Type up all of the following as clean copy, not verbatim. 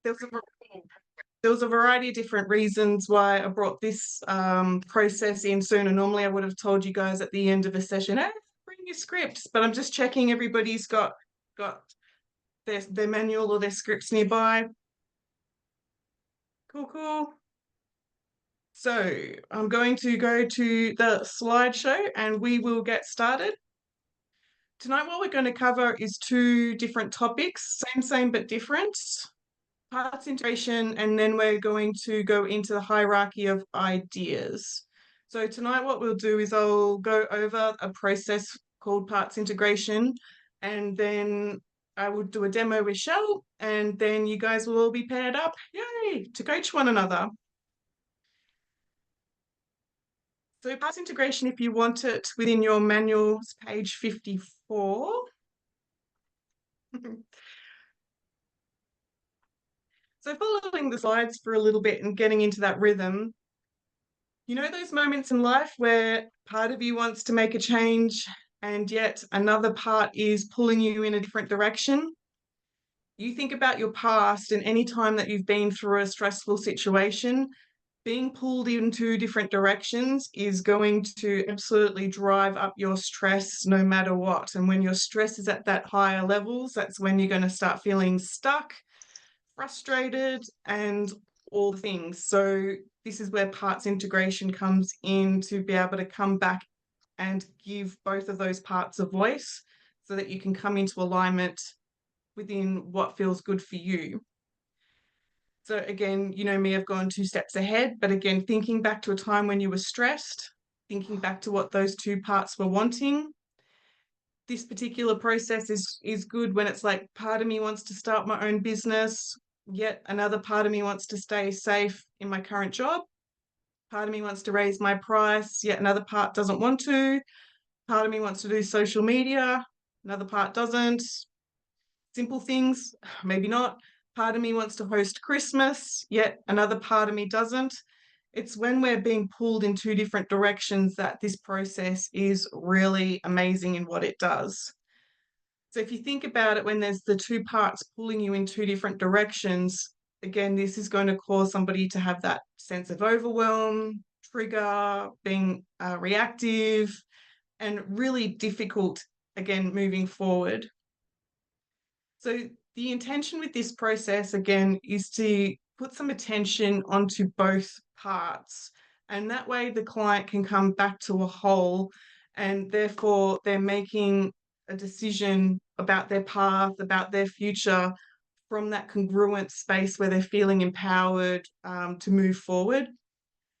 there was a, there was a variety of different reasons why I brought this process in sooner. Normally, I would have told you guys at the end of a session, hey, bring your scripts, but I'm just checking everybody's got their manual or their scripts nearby. Cool, cool. So I'm going to go to the slideshow and we will get started. Tonight, what we're going to cover is two different topics, same, but different. Parts integration, and then we're going to go into the hierarchy of ideas. So tonight what we'll do is I'll go over a process called parts integration, and then I will do a demo with Shell, and then you guys will all be paired up, yay, to coach one another. So parts integration, if you want it within your manuals, page 54. So following the slides for a little bit and getting into that rhythm, you know those moments in life where part of you wants to make a change and yet another part is pulling you in a different direction? You think about your past and any time that you've been through a stressful situation, being pulled in two different directions is going to absolutely drive up your stress no matter what. And when your stress is at that higher levels, that's when you're going to start feeling stuck, frustrated, and all the things. So this is where parts integration comes in to be able to come back and give both of those parts a voice so that you can come into alignment within what feels good for you. So again, you know me, I've gone 2 steps ahead, but again, thinking back to a time when you were stressed, thinking back to what those two parts were wanting. This particular process is good when it's like part of me wants to start my own business, yet another part of me wants to stay safe in my current job. Part of me wants to raise my price, yet another part doesn't want to. Part of me wants to do social media, another part doesn't. Simple things, maybe not. Part of me wants to host Christmas, yet another part of me doesn't. It's when we're being pulled in two different directions that this process is really amazing in what it does. So if you think about it, when there's the two parts pulling you in two different directions, again, this is going to cause somebody to have that sense of overwhelm, trigger, being reactive, and really difficult, again, moving forward. So the intention with this process, again, is to put some attention onto both parts. And that way the client can come back to a whole, and therefore they're making a decision about their path, about their future from that congruent space where they're feeling empowered to move forward.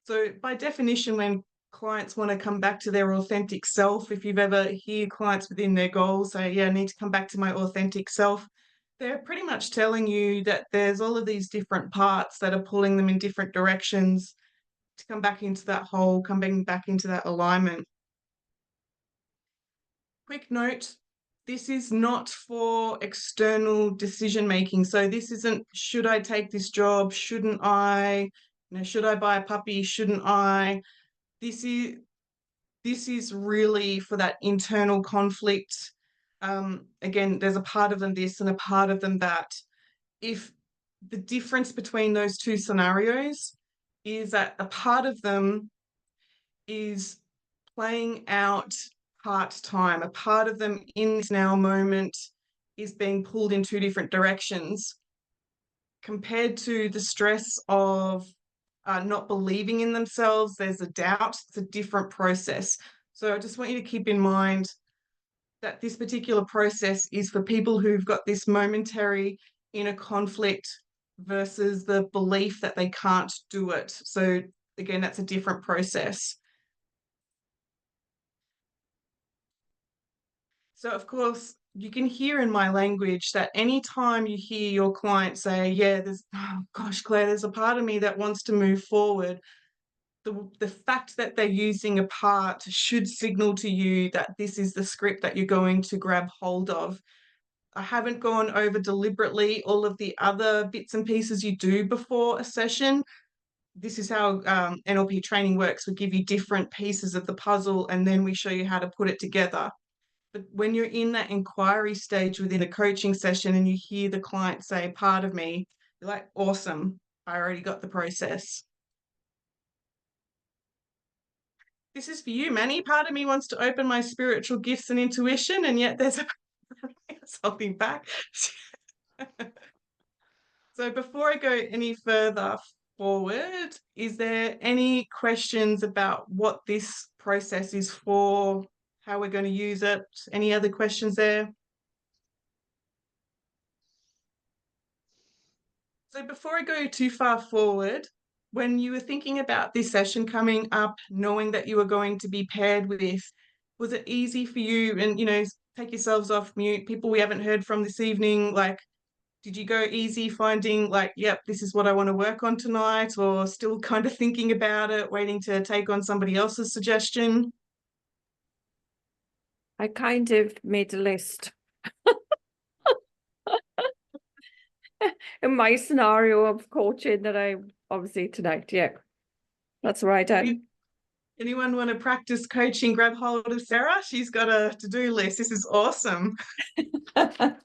So by definition, when clients want to come back to their authentic self, if you've ever heard clients within their goals say, yeah, I need to come back to my authentic self, they're pretty much telling you that there's all of these different parts that are pulling them in different directions to come back into that whole, coming back into that alignment. Quick note, this is not for external decision making. So this isn't, should I take this job? Shouldn't I? You know, should I buy a puppy? Shouldn't I? This is really for that internal conflict. Again, there's a part of them this and a part of them that. If the difference between those two scenarios is that a part of them is playing out part-time, a part of them in this now moment is being pulled in two different directions, compared to the stress of not believing in themselves, there's a doubt, it's a different process. So I just want you to keep in mind that this particular process is for people who've got this momentary inner conflict versus the belief that they can't do it. So again, that's a different process. So of course, you can hear in my language that anytime you hear your client say, yeah, oh gosh, Claire, there's a part of me that wants to move forward, the fact that they're using a part should signal to you that this is the script that you're going to grab hold of. I haven't gone over deliberately all of the other bits and pieces you do before a session. This is how NLP training works. We give you different pieces of the puzzle and then we show you how to put it together. But when you're in that inquiry stage within a coaching session and you hear the client say, part of me, You're like, awesome. I already got the process. This is for you, Manny. Part of me wants to open my spiritual gifts and intuition, and yet there's a something back. So before I go any further forward, is there any questions about what this process is for, how we're going to use it? Any other questions there? So before I go too far forward, when you were thinking about this session coming up, knowing that you were going to be paired with, was it easy for you? And, take yourselves off mute, people we haven't heard from this evening, like, did you go easy finding like, yep, this is what I want to work on tonight, or still kind of thinking about it, waiting to take on somebody else's suggestion? I kind of made a list. In my scenario of coaching that I obviously tonight, yeah. That's what I done. Anyone want to practice coaching? Grab hold of Sarah. She's got a to-do list. This is awesome. How'd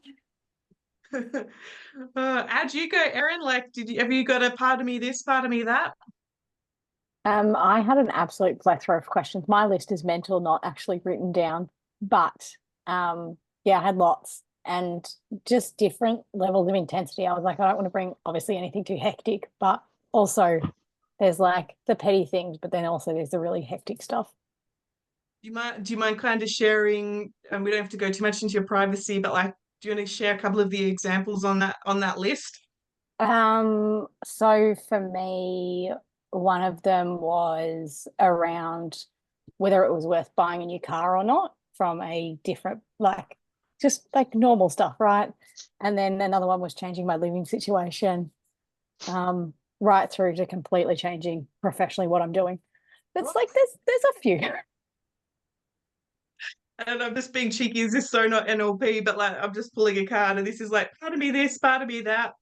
you go, Erin? Like, have you got a part of me this, part of me that? I had an absolute plethora of questions. My list is mental, not actually written down, but yeah, I had lots and just different levels of intensity. I was like, I don't want to bring obviously anything too hectic, but also there's like the petty things, but then also there's the really hectic stuff. Do you mind kind of sharing, and we don't have to go too much into your privacy, but like, do you want to share a couple of the examples on that list? So for me, one of them was around whether it was worth buying a new car or not from a different, like, just like normal stuff, right? And then another one was changing my living situation, right through to completely changing professionally what I'm doing. It's like there's a few. And I'm just being cheeky, is this so not NLP, but like I'm just pulling a card and this is like part of me this, part of me that.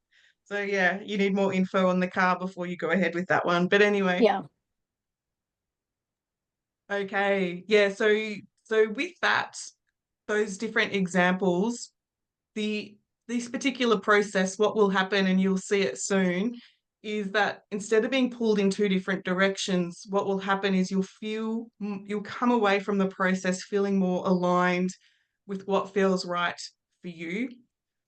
So yeah, you need more info on the car before you go ahead with that one. But anyway. Yeah. Okay. Yeah, so with that, those different examples, the this particular process, what will happen, and you'll see it soon, is that instead of being pulled in two different directions, what will happen is you'll come away from the process feeling more aligned with what feels right for you.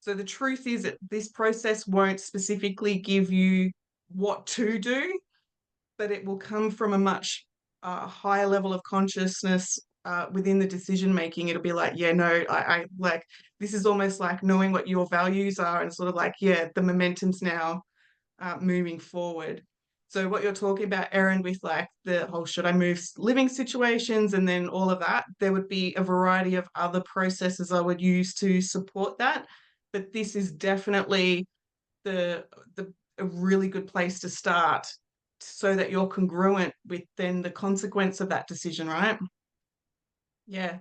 So the truth is that this process won't specifically give you what to do, but it will come from a much higher level of consciousness within the decision making. It'll be like, yeah, no, I like, this is almost like knowing what your values are and sort of like, yeah, the momentum's now moving forward. So what you're talking about, Erin, with like the whole should I move living situations and then all of that, there would be a variety of other processes I would use to support that. But this is definitely the the a really good place to start so that you're congruent with then the consequence of that decision, right? Yeah.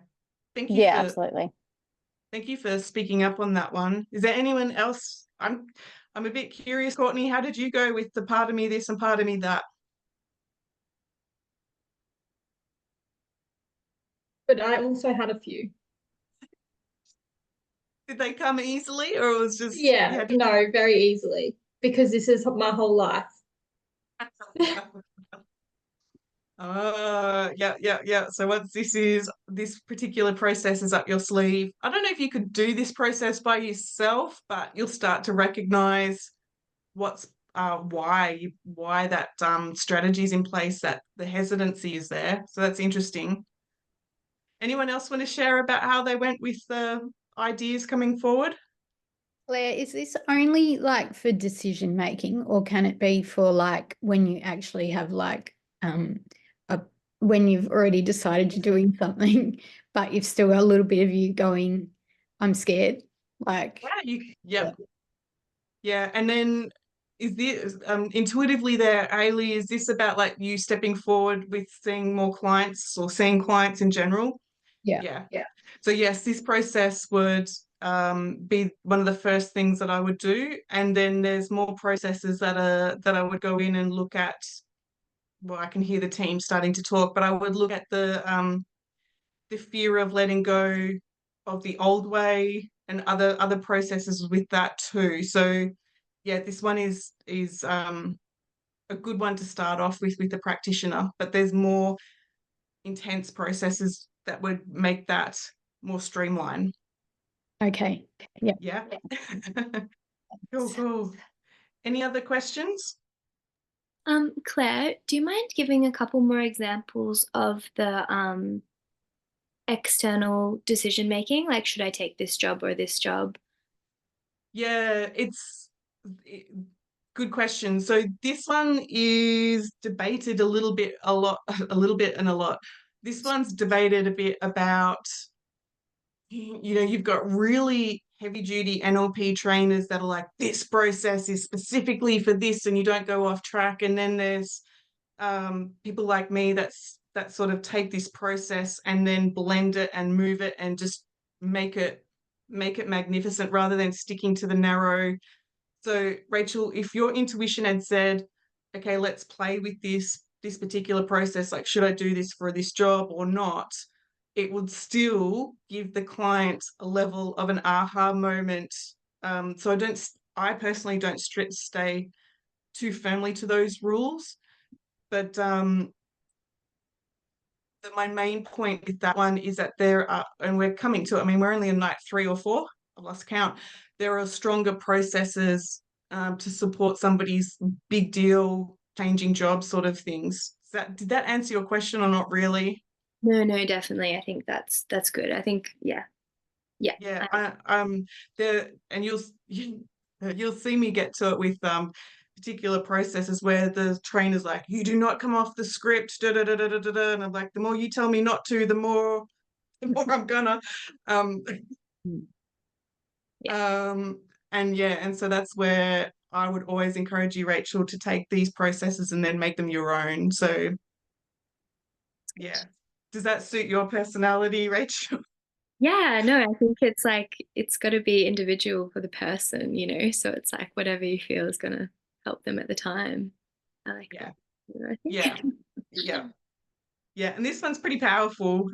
Thank you Yeah, for absolutely. thank you for speaking up on that one. Is there anyone else? I'm a bit curious, Courtney. How did you go with the part of me this and part of me that? But I also had a few. Did they come easily, or it was just you Yeah, had to no, very easily because this is my whole life. Yeah. So once this particular process is up your sleeve, I don't know if you could do this process by yourself, but you'll start to recognize what's why that strategy is in place, that the hesitancy is there. So that's interesting. Anyone else want to share about how they went with the ideas coming forward? Claire, is this only like for decision making, or can it be for like when you actually have like a when you've already decided you're doing something, but you've still got a little bit of you going, I'm scared. Like Yeah. And then is this intuitively there, Ailey, is this about like you stepping forward with seeing more clients or seeing clients in general? yeah. Yeah. So yes, this process would be one of the first things that I would do. And then there's more processes that I would go in and look at. Well, I can hear the team starting to talk, but I would look at the fear of letting go of the old way and other processes with that too. So yeah, this one is a good one to start off with the practitioner, but there's more intense processes that would make that more streamlined. Okay. Yeah. Yeah. Cool, cool. Any other questions? Claire, do you mind giving a couple more examples of the external decision making? Like, should I take this job or this job? Yeah, good question. So this one is debated a little bit, a lot, a little bit and a lot. This one's debated a bit about, you've got really heavy duty NLP trainers that are like, this process is specifically for this and you don't go off track. And then there's people like me that sort of take this process and then blend it and move it and just make it magnificent rather than sticking to the narrow. So Rachel, if your intuition had said, okay, let's play with this particular process, like should I do this for this job or not, it would still give the client a level of an aha moment. So I personally don't stay too firmly to those rules, but my main point with that one is that there are, and we're coming to it, I mean, we're only in night 3 or 4, I've lost count. There are stronger processes to support somebody's big deal, changing jobs sort of things. Did that answer your question or not really? No, definitely. I think that's good. I think, yeah. Yeah, there, and you'll see me get to it with particular processes where the trainer's like, you do not come off the script, da da da da da da, and I'm like, the more you tell me not to, the more I'm gonna. And so that's where I would always encourage you, Rachel, to take these processes and then make them your own. So yeah, does that suit your personality, Rachel? Yeah, no, I think it's like it's got to be individual for the person, so it's like whatever you feel is going to help them at the time. I like that. I think. Yeah, and this one's pretty powerful.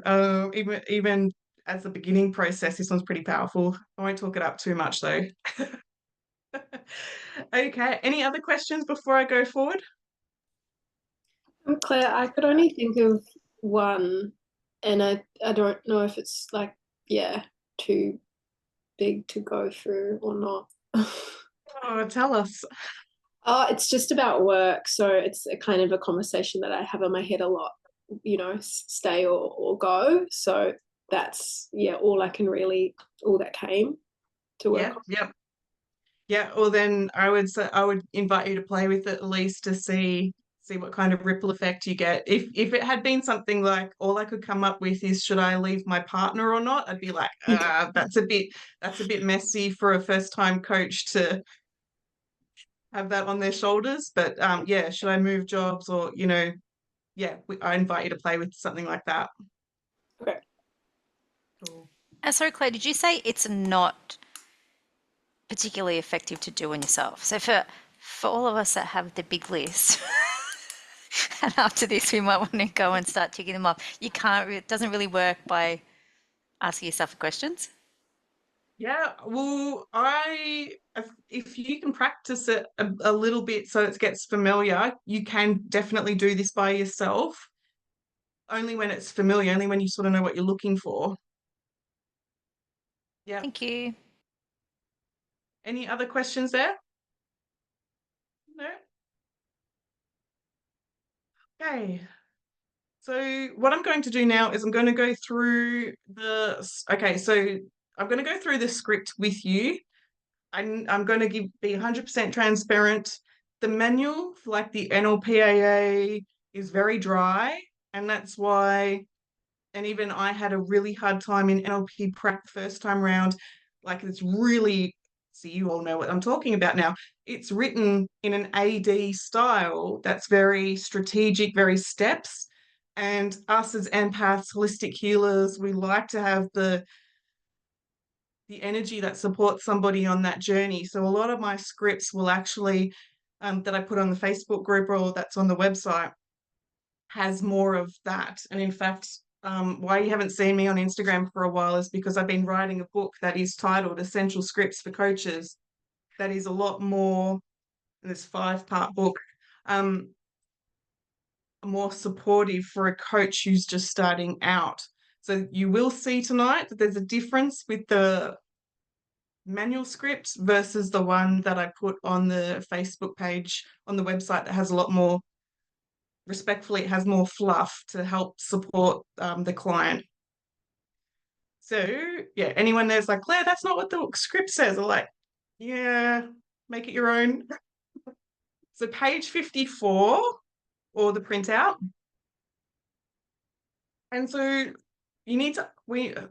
Even as a beginning process, this one's pretty powerful. I won't talk it up too much though. Okay, any other questions before I go forward? Claire, I could only think of one, and I don't know if it's like, too big to go through or not. Oh, tell us. It's just about work, so it's a kind of a conversation that I have in my head a lot, stay or go. So that's all that came to work on. Yeah, well then I would invite you to play with it at least to see what kind of ripple effect you get. If it had been something like all I could come up with is should I leave my partner or not, I'd be like, that's a bit messy for a first-time coach to have that on their shoulders. But should I move jobs or I invite you to play with something like that. Okay. Cool. Sorry, Claire, did you say it's not particularly effective to do on yourself? So for all of us that have the big list, and after this we might want to go and start ticking them off. It doesn't really work by asking yourself questions. Yeah, well, if you can practice it a little bit so it gets familiar, you can definitely do this by yourself. Only when it's familiar, only when you sort of know what you're looking for. Yeah. Thank you. Any other questions there? No? Okay. So what I'm going to do now is I'm going to go through so I'm going to go through the script with you. I'm going to be 100% transparent. The manual for like the NLPAA is very dry, and that's why, and even I had a really hard time in NLP prep first time round. Like it's really, so you all know what I'm talking about now. It's written in an AD style that's very strategic, very steps. And us as empaths, holistic healers, we like to have the energy that supports somebody on that journey. So a lot of my scripts will actually, that I put on the Facebook group or that's on the website, has more of that. And in fact, why you haven't seen me on Instagram for a while is because I've been writing a book that is titled Essential Scripts for Coaches. that is a lot more, in this 5-part book, more supportive for a coach who's just starting out. So you will see tonight that there's a difference with the manual script versus the one that I put on the Facebook page on the website that has a lot more, respectfully, it has more fluff to help support the client. So yeah, anyone there's like, Claire, that's not what the script says. I'm like, yeah, make it your own. So page 54 or the printout. And so you need to, you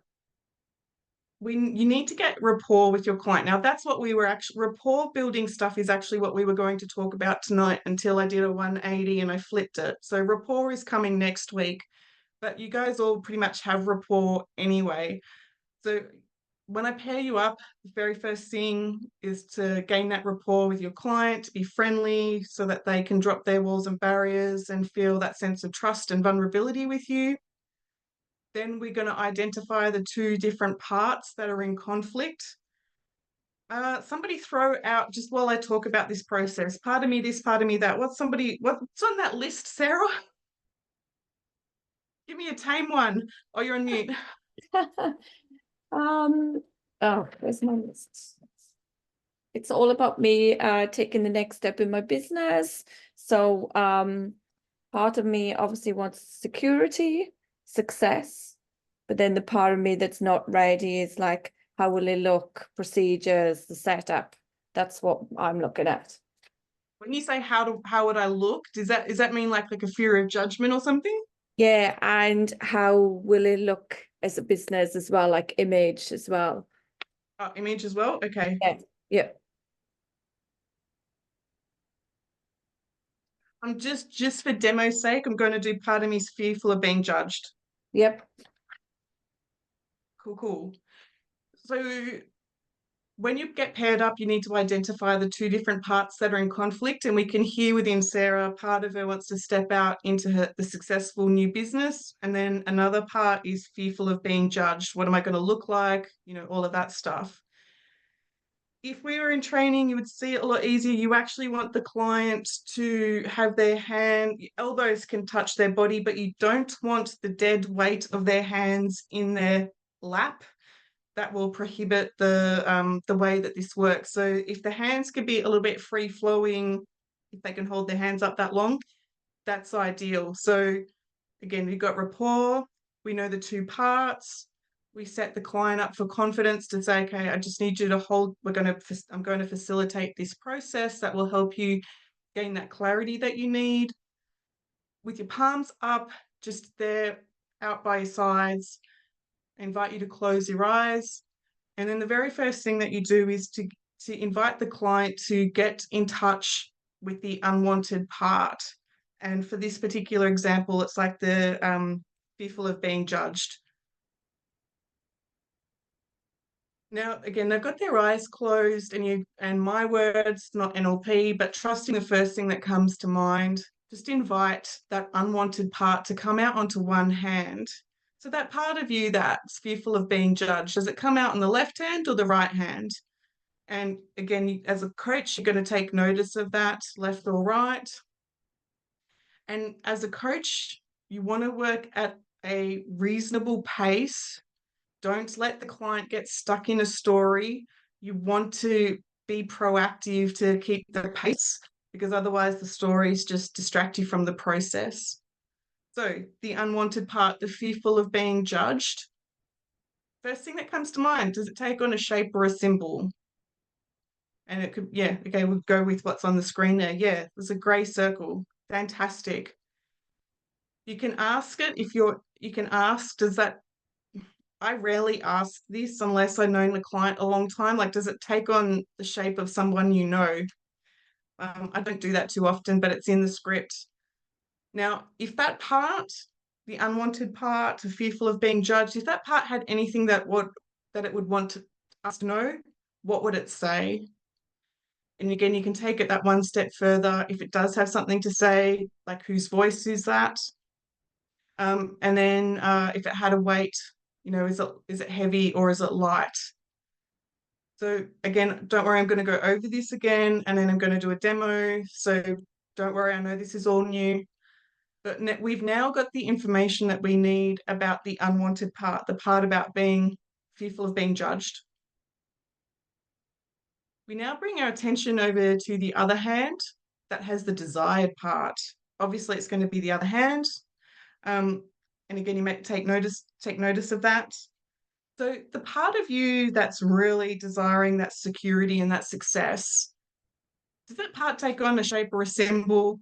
need to get rapport with your client. Now that's what we were actually, rapport building stuff is actually what we were going to talk about tonight until I did a 180 and I flipped it. So rapport is coming next week, but you guys all pretty much have rapport anyway. So when I pair you up, the very first thing is to gain that rapport with your client, to be friendly so that they can drop their walls and barriers and feel that sense of trust and vulnerability with you. Then we're going to identify the 2 different parts that are in conflict. Somebody throw out, just while I talk about this process, part of me this, part of me that. What's on that list, Sarah? Give me a tame one. Oh, you're on mute. Oh, where's my list? It's all about me taking the next step in my business. So part of me obviously wants security, success, but then the part of me that's not ready is like, how will it look, procedures, the setup. That's what I'm looking at. When you say how would I look, does that mean like a fear of judgment or something? Yeah, and how will it look as a business as well, like image as well. Oh, image as well? Okay. Yeah, yeah. I'm just for demo's sake, I'm going to do part of me's fearful of being judged. Yep. Cool. So when you get paired up, you need to identify the 2 different parts that are in conflict. And we can hear within Sarah, part of her wants to step out into the successful new business. And then another part is fearful of being judged. What am I going to look like? You know, all of that stuff. If we were in training, you would see it a lot easier. You actually want the client to have their elbows can touch their body, but you don't want the dead weight of their hands in their lap. That will prohibit the way that this works. So if the hands can be a little bit free flowing, if they can hold their hands up that long, that's ideal. So again, we've got rapport, we know the 2 parts. We set the client up for confidence to say, okay, I just need you to hold, I'm going to facilitate this process that will help you gain that clarity that you need. With your palms up, just there, out by your sides, I invite you to close your eyes. And then the very first thing that you do is to invite the client to get in touch with the unwanted part. And for this particular example, it's like the fearful of being judged. Now, again, they've got their eyes closed and my words, not NLP, but trusting the first thing that comes to mind, just invite that unwanted part to come out onto one hand. So that part of you that's fearful of being judged, does it come out on the left hand or the right hand? And again, as a coach, you're going to take notice of that, left or right. And as a coach, you want to work at a reasonable pace. Don't let the client get stuck in a story. You want to be proactive to keep the pace, because otherwise the stories just distract you from the process. So the unwanted part, the fearful of being judged. First thing that comes to mind, does it take on a shape or a symbol? And it could, yeah, okay, we'll go with what's on the screen there. Yeah, there's a grey circle. Fantastic. You can ask it you can ask, I rarely ask this unless I've known the client a long time. Like, does it take on the shape of someone you know? I don't do that too often, but it's in the script. Now, if that part, the unwanted part, the fearful of being judged, if that part had anything that it would want us to know, what would it say? And again, you can take it that one step further. If it does have something to say, like whose voice is that? And then if it had a weight, you know, is it heavy or is it light? So again, don't worry, I'm going to go over this again, and then I'm going to do a demo. So don't worry, I know this is all new. But we've now got the information that we need about the unwanted part, the part about being fearful of being judged. We now bring our attention over to the other hand that has the desired part. Obviously, it's going to be the other hand. And again, you might take notice of that. So the part of you that's really desiring that security and that success, does that part take on a shape or a symbol?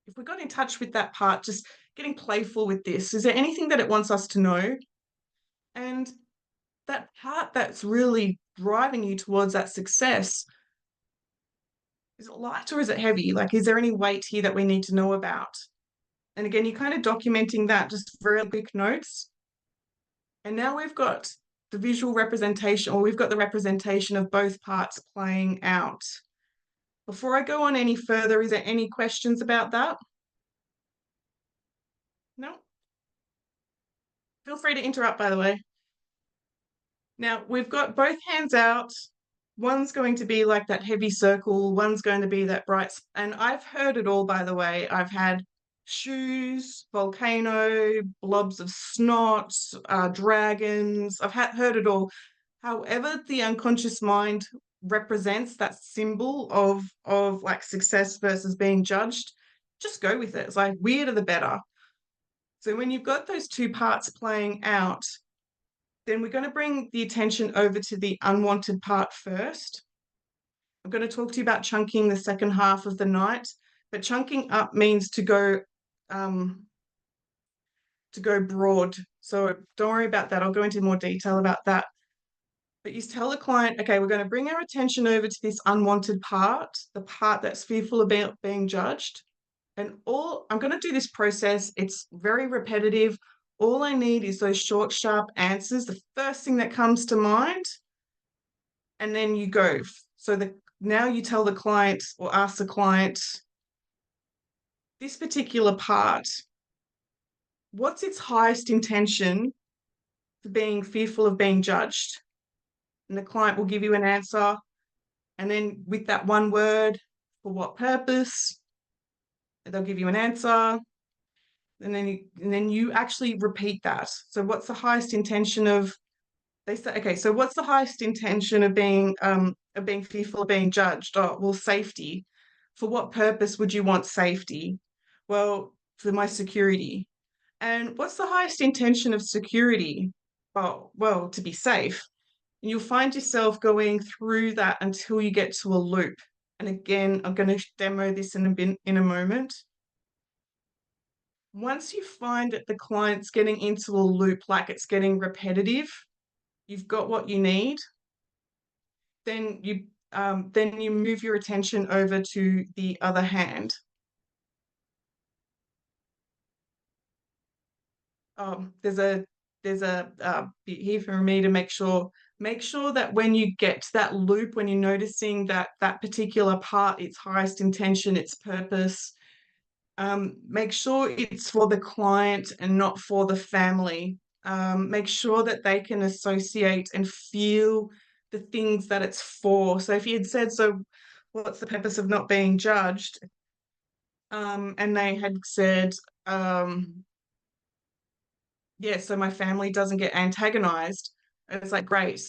If we got in touch with that part, just getting playful with this, is there anything that it wants us to know? And that part that's really driving you towards that success, is it light or is it heavy? Like, is there any weight here that we need to know about? And again, you're kind of documenting that, just very quick notes. And now we've got the visual representation, or we've got the representation of both parts playing out. Before I go on any further, is there any questions about that? No? Feel free to interrupt, by the way. Now, we've got both hands out. One's going to be like that heavy circle, one's going to be that bright. And I've heard it all, by the way. I've had shoes, volcano, blobs of snot, dragons. I've heard it all. However, the unconscious mind represents that symbol of like success versus being judged, just go with it. It's like weirder the better. So when you've got those two parts playing out, then we're going to bring the attention over to the unwanted part first. I'm going to talk to you about chunking the second half of the night, but chunking up means to go broad. So don't worry about that. I'll go into more detail about that. But you tell the client, okay, we're going to bring our attention over to this unwanted part, the part that's fearful about being judged. And I'm going to do this process. It's very repetitive. All I need is those short, sharp answers, the first thing that comes to mind, and then you go. So now you tell the client or ask the client, this particular part, what's its highest intention for being fearful of being judged? And the client will give you an answer. And then with that one word, for what purpose? They'll give you an answer. And then you actually repeat that. So what's the highest intention of, they say, okay, so what's the highest intention of being fearful of being judged? Oh, well, safety. For what purpose would you want safety? Well, for my security. And what's the highest intention of security? Oh, well, to be safe. And you'll find yourself going through that until you get to a loop. And again, I'm going to demo this in a moment. Once you find that the client's getting into a loop, like it's getting repetitive, you've got what you need, then you move your attention over to the other hand. There's a bit here for me to make sure that when you get to that loop, when you're noticing that particular part, its highest intention, its purpose, make sure it's for the client and not for the family. Make sure that they can associate and feel the things that it's for. So if you had said, so what's the purpose of not being judged? And they had said, yeah, so my family doesn't get antagonized. It's like, great,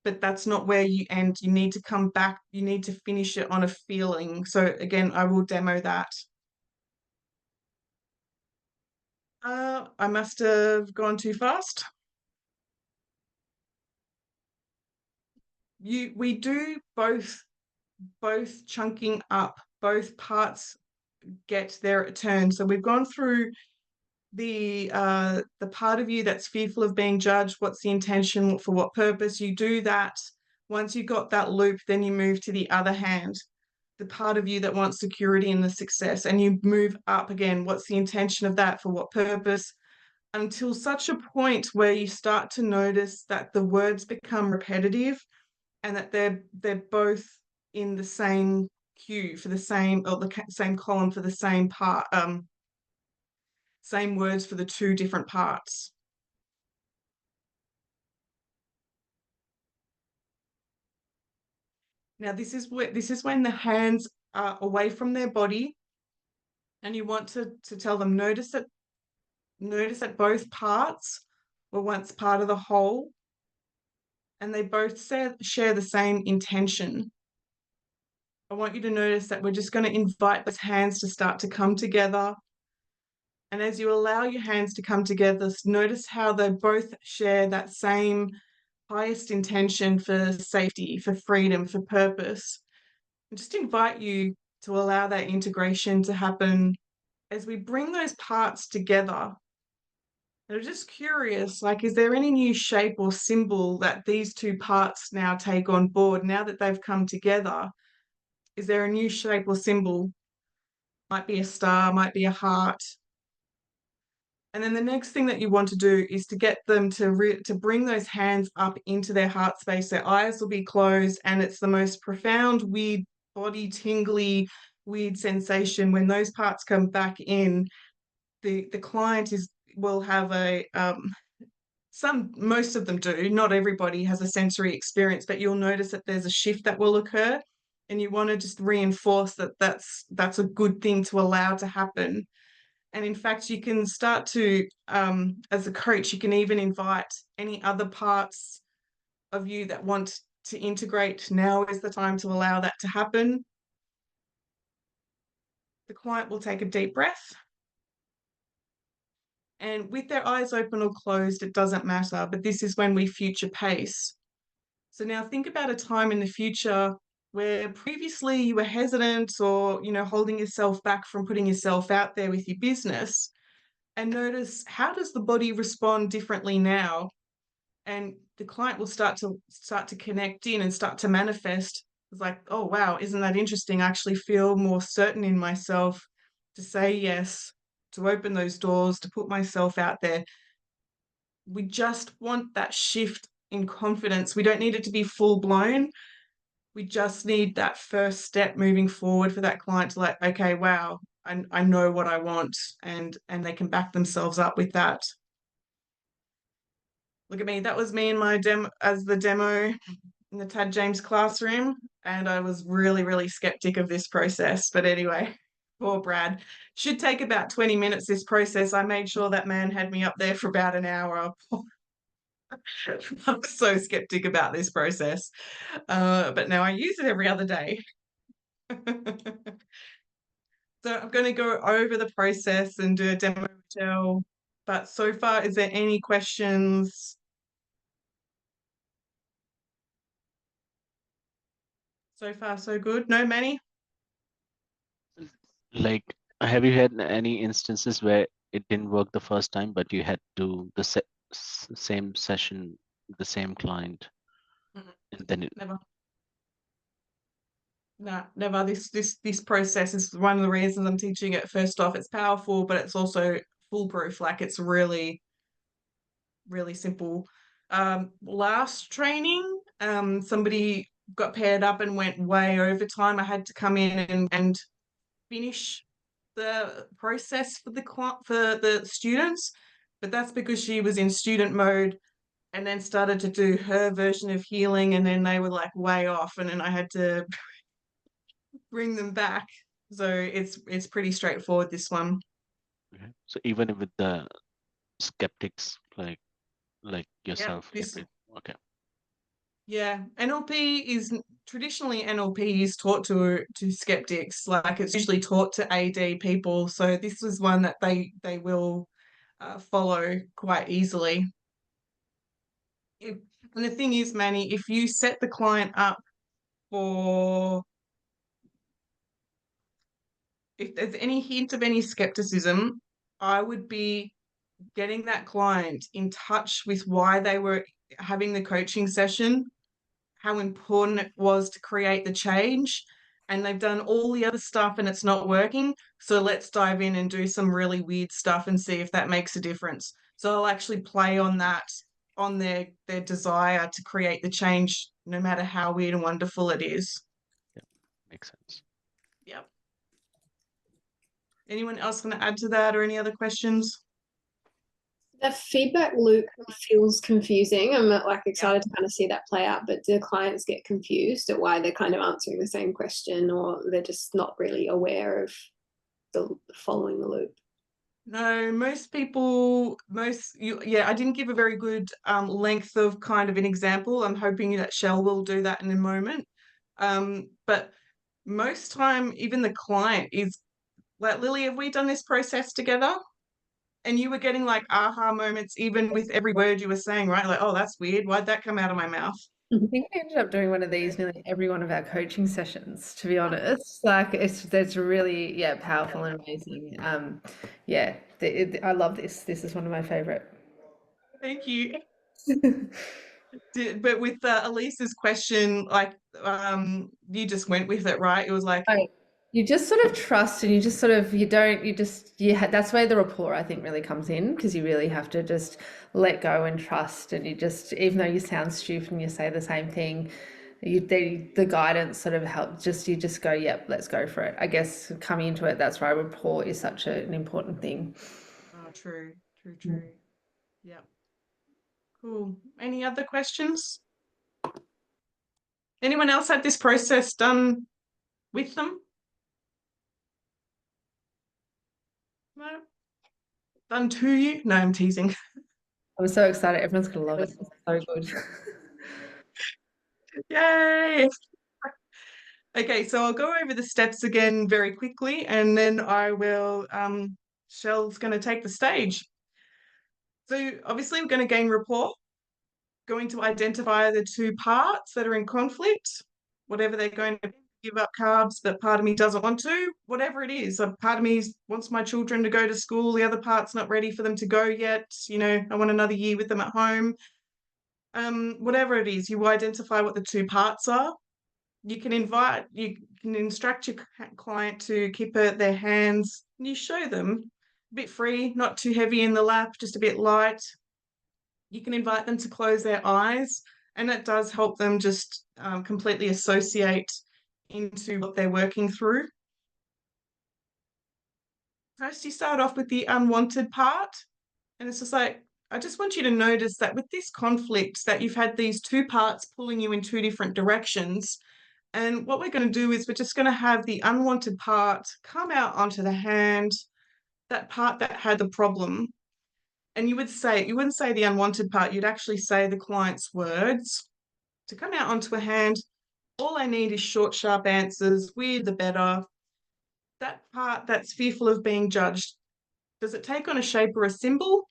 but that's not where you end. You need to come back. You need to finish it on a feeling. So again, I will demo that. I must have gone too fast. We do both chunking up, both parts get their turn. So we've gone through the part of you that's fearful of being judged. What's the intention? For what purpose? You do that. Once you've got that loop, then you move to the other hand, the part of you that wants security and the success, and you move up again. What's the intention of that? For what purpose? Until such a point where you start to notice that the words become repetitive and that they're both in the same queue for the same, or the same column for the same part, same words for the two different parts. Now this is when the hands are away from their body, and you want to tell them, notice that both parts were once part of the whole, and they both share the same intention. I want you to notice that we're just going to invite those hands to start to come together. And as you allow your hands to come together, notice how they both share that same highest intention for safety, for freedom, for purpose. And just invite you to allow that integration to happen as we bring those parts together. I'm just curious, like, is there any new shape or symbol that these two parts now take on board now that they've come together? Is there a new shape or symbol? Might be a star, might be a heart. And then the next thing that you want to do is to get them to bring those hands up into their heart space. Their eyes will be closed, and it's the most profound, weird, body tingly, weird sensation when those parts come back in. The client will have most of them do. Not everybody has a sensory experience, but you'll notice that there's a shift that will occur, and you want to just reinforce that that's a good thing to allow to happen. And in fact, you can start to, as a coach, you can even invite any other parts of you that want to integrate. Now is the time to allow that to happen. The client will take a deep breath. And with their eyes open or closed, it doesn't matter, but this is when we future pace. So now think about a time in the future where previously you were hesitant or, holding yourself back from putting yourself out there with your business. And notice, how does the body respond differently now? And the client will start to connect in and start to manifest. It's like, oh, wow, isn't that interesting? I actually feel more certain in myself to say yes, to open those doors, to put myself out there. We just want that shift in confidence. We don't need it to be full blown. We just need that first step moving forward for that client to like, okay, wow, I know what I want, and they can back themselves up with that. Look at me. That was me in my demo in the Tad James classroom, and I was really, really skeptic of this process. But anyway, poor Brad. Should take about 20 minutes, this process. I made sure that man had me up there for about an hour. I'm so skeptic about this process, but now I use it every other day. So I'm going to go over the process and do a demo gel. But so far, is there any questions? So far, so good. No, Manny? Like, have you had any instances where it didn't work the first time, but you had to the same session, the same client, and then it? Never. No, never. This process is one of the reasons I'm teaching it. First off, it's powerful, but it's also foolproof. Like, it's really, really simple. Last training, somebody got paired up and went way over time. I had to come in and finish the process for the students, but that's because she was in student mode and then started to do her version of healing, and then they were like way off, and then I had to bring them back. So it's pretty straightforward, this one. Okay. So even with the skeptics like yourself, okay. Yeah, NLP is traditionally NLP is taught to skeptics. Like, it's usually taught to AD people. So this was one that they will follow quite easily. And the thing is, Manny, if you set the client up for, if there's any hint of any skepticism, I would be getting that client in touch with why they were having the coaching session, how important it was to create the change, and they've done all the other stuff and it's not working. So let's dive in and do some really weird stuff and see if that makes a difference. So I'll actually play on that, on their desire to create the change, no matter how weird and wonderful it is. Yeah, makes sense. Yep. Anyone else going to add to that, or any other questions? That feedback loop feels confusing. I'm like excited to kind of see that play out, but do clients get confused at why they're kind of answering the same question, or they're just not really aware of the following the loop? No, most people, yeah, I didn't give a very good length of kind of an example. I'm hoping that Shell will do that in a moment. But most time, even the client is like, Lily, have we done this process together? And you were getting like aha moments, even with every word you were saying, right? Like, oh, that's weird. Why'd that come out of my mouth? I think I ended up doing one of these nearly every one of our coaching sessions, to be honest. Like that's really, yeah, powerful and amazing. Yeah, I love this. This is one of my favorite. Thank you. But with Elisa's question, like, you just went with it, right? It was like, you just sort of trust, and you just sort of that's where the rapport, I think, really comes in, because you really have to just let go and trust, and you just, even though you sound stupid and you say the same thing, the guidance sort of helps. You just go, yep, let's go for it. I guess coming into it, that's why rapport is such an important thing. oh, true. Yeah. Cool. Any other questions? Anyone else had this process done with them? No? Done to you? No, I'm teasing. I'm so excited. Everyone's gonna love it. It's so good. Yay! Okay, so I'll go over the steps again very quickly, and then I will, Shell's going to take the stage. So obviously we're going to gain rapport, going to identify the two parts that are in conflict, whatever they're going to give up carbs, but part of me doesn't want to, whatever it is. A part of me wants my children to go to school, the other part's not ready for them to go yet. You know, I want another year with them at home. Whatever it is, you identify what the two parts are. You can instruct your client to keep their hands, and you show them a bit free, not too heavy in the lap, just a bit light. You can invite them to close their eyes, and that does help them just completely associate into what they're working through. First, you start off with the unwanted part, and it's just like, I just want you to notice that with this conflict, that you've had these two parts pulling you in two different directions. And what we're going to do is we're just going to have the unwanted part come out onto the hand, that part that had the problem. And you wouldn't say the unwanted part, you'd actually say the client's words to come out onto a hand. All I need is short, sharp answers. Weird, the better. That part that's fearful of being judged, does it take on a shape or a symbol?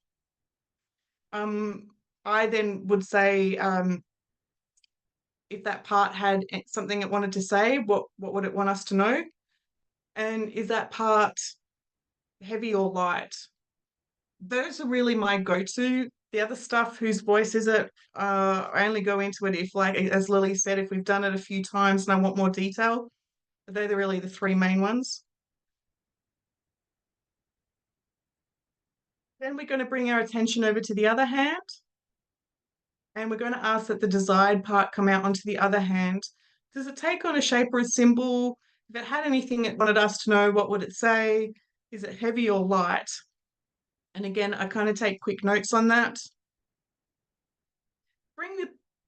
I then would say, if that part had something it wanted to say, what would it want us to know? And is that part heavy or light? Those are really my go-to. The other stuff, whose voice is it? I only go into it if, like, as Lily said, if we've done it a few times and I want more detail. They're really the three main ones. Then we're going to bring our attention over to the other hand. And we're going to ask that the desired part come out onto the other hand. Does it take on a shape or a symbol? If it had anything it wanted us to know, what would it say? Is it heavy or light? And again, I kind of take quick notes on that.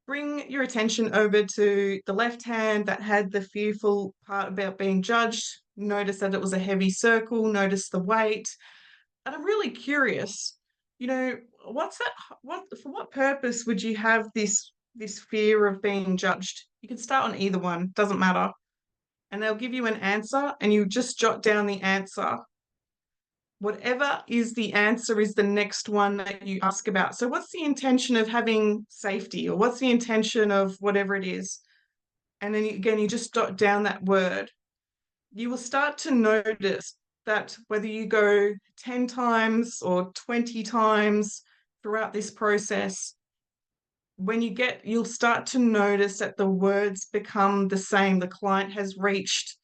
Bring your attention over to the left hand that had the fearful part about being judged. Notice that it was a heavy circle. Notice the weight. And I'm really curious, you know, for what purpose would you have this fear of being judged? You can start on either one, doesn't matter. And they'll give you an answer, and you just jot down the answer. Whatever is the answer is the next one that you ask about. So what's the intention of having safety, or what's the intention of whatever it is? And then again, you just jot down that word. You will start to notice that whether you go 10 times or 20 times throughout this process, you'll start to notice that the words become the same. The client has reached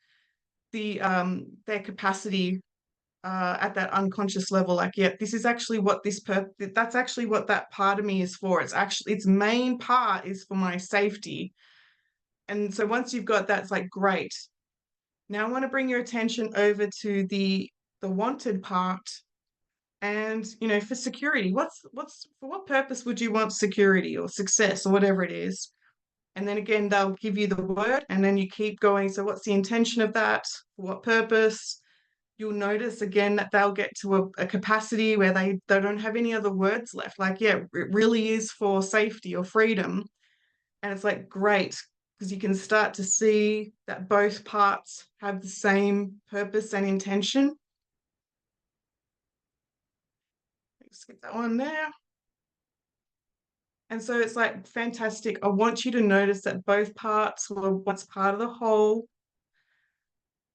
their capacity at that unconscious level. Like, yeah, this is actually what that's actually what that part of me is for. Its main part is for my safety. And so once you've got that, it's like, great. Now I want to bring your attention over to the wanted part, And, you know, for security, for what purpose would you want security or success or whatever it is? And then again, they'll give you the word, and then you keep going. So what's the intention of that? For what purpose? You'll notice again that they'll get to a capacity where they don't have any other words left. Like, yeah, it really is for safety or freedom. And it's like, great, because you can start to see that both parts have the same purpose and intention. Skip that one there. And so it's like, fantastic. I want you to notice that both parts were once part of the whole.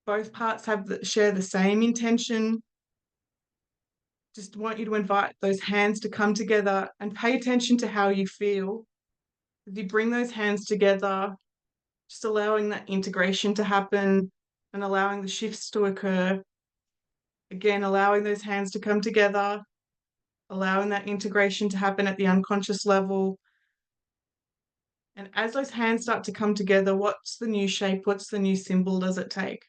Both parts share the same intention. Just want you to invite those hands to come together and pay attention to how you feel. As you bring those hands together, just allowing that integration to happen and allowing the shifts to occur. Again, allowing those hands to come together, allowing that integration to happen at the unconscious level. And as those hands start to come together, what's the new shape? What's the new symbol does it take?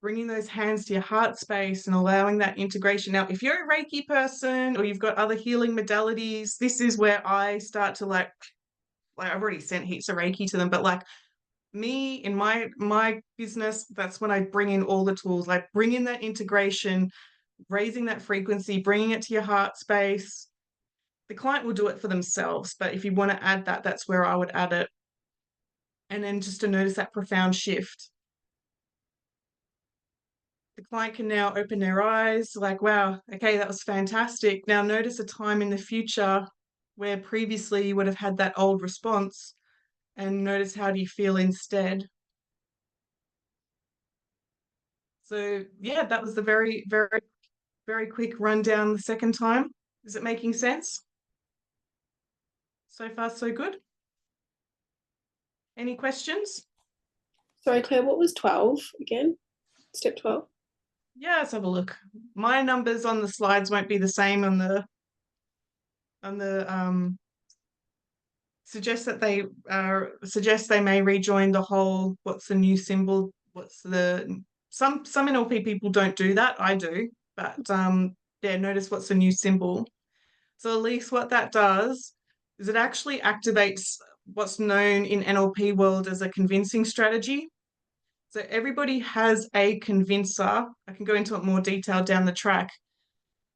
Bringing those hands to your heart space and allowing that integration. Now, if you're a Reiki person or you've got other healing modalities, this is where I start to like I've already sent heaps of Reiki to them, but like me in my business, that's when I bring in all the tools, like bring in that integration, raising that frequency, bringing it to your heart space. The client will do it for themselves, but if you want to add that, that's where I would add it. And then just to notice that profound shift. The client can now open their eyes like, wow, okay, that was fantastic. Now notice a time in the future where previously you would have had that old response, and notice how do you feel instead. So yeah, that was the very, very, very quick rundown the second time. Is it making sense? So far, so good. Any questions? Sorry, Claire, what was 12 again? Step 12? Yeah, let's have a look. My numbers on the slides won't be the same on the suggest they may rejoin the whole what's the new symbol, some NLP people don't do that. I do, but yeah, notice what's the new symbol. So at least what that does is it actually activates what's known in NLP world as a convincing strategy. So everybody has a convincer. I can go into it more detail down the track.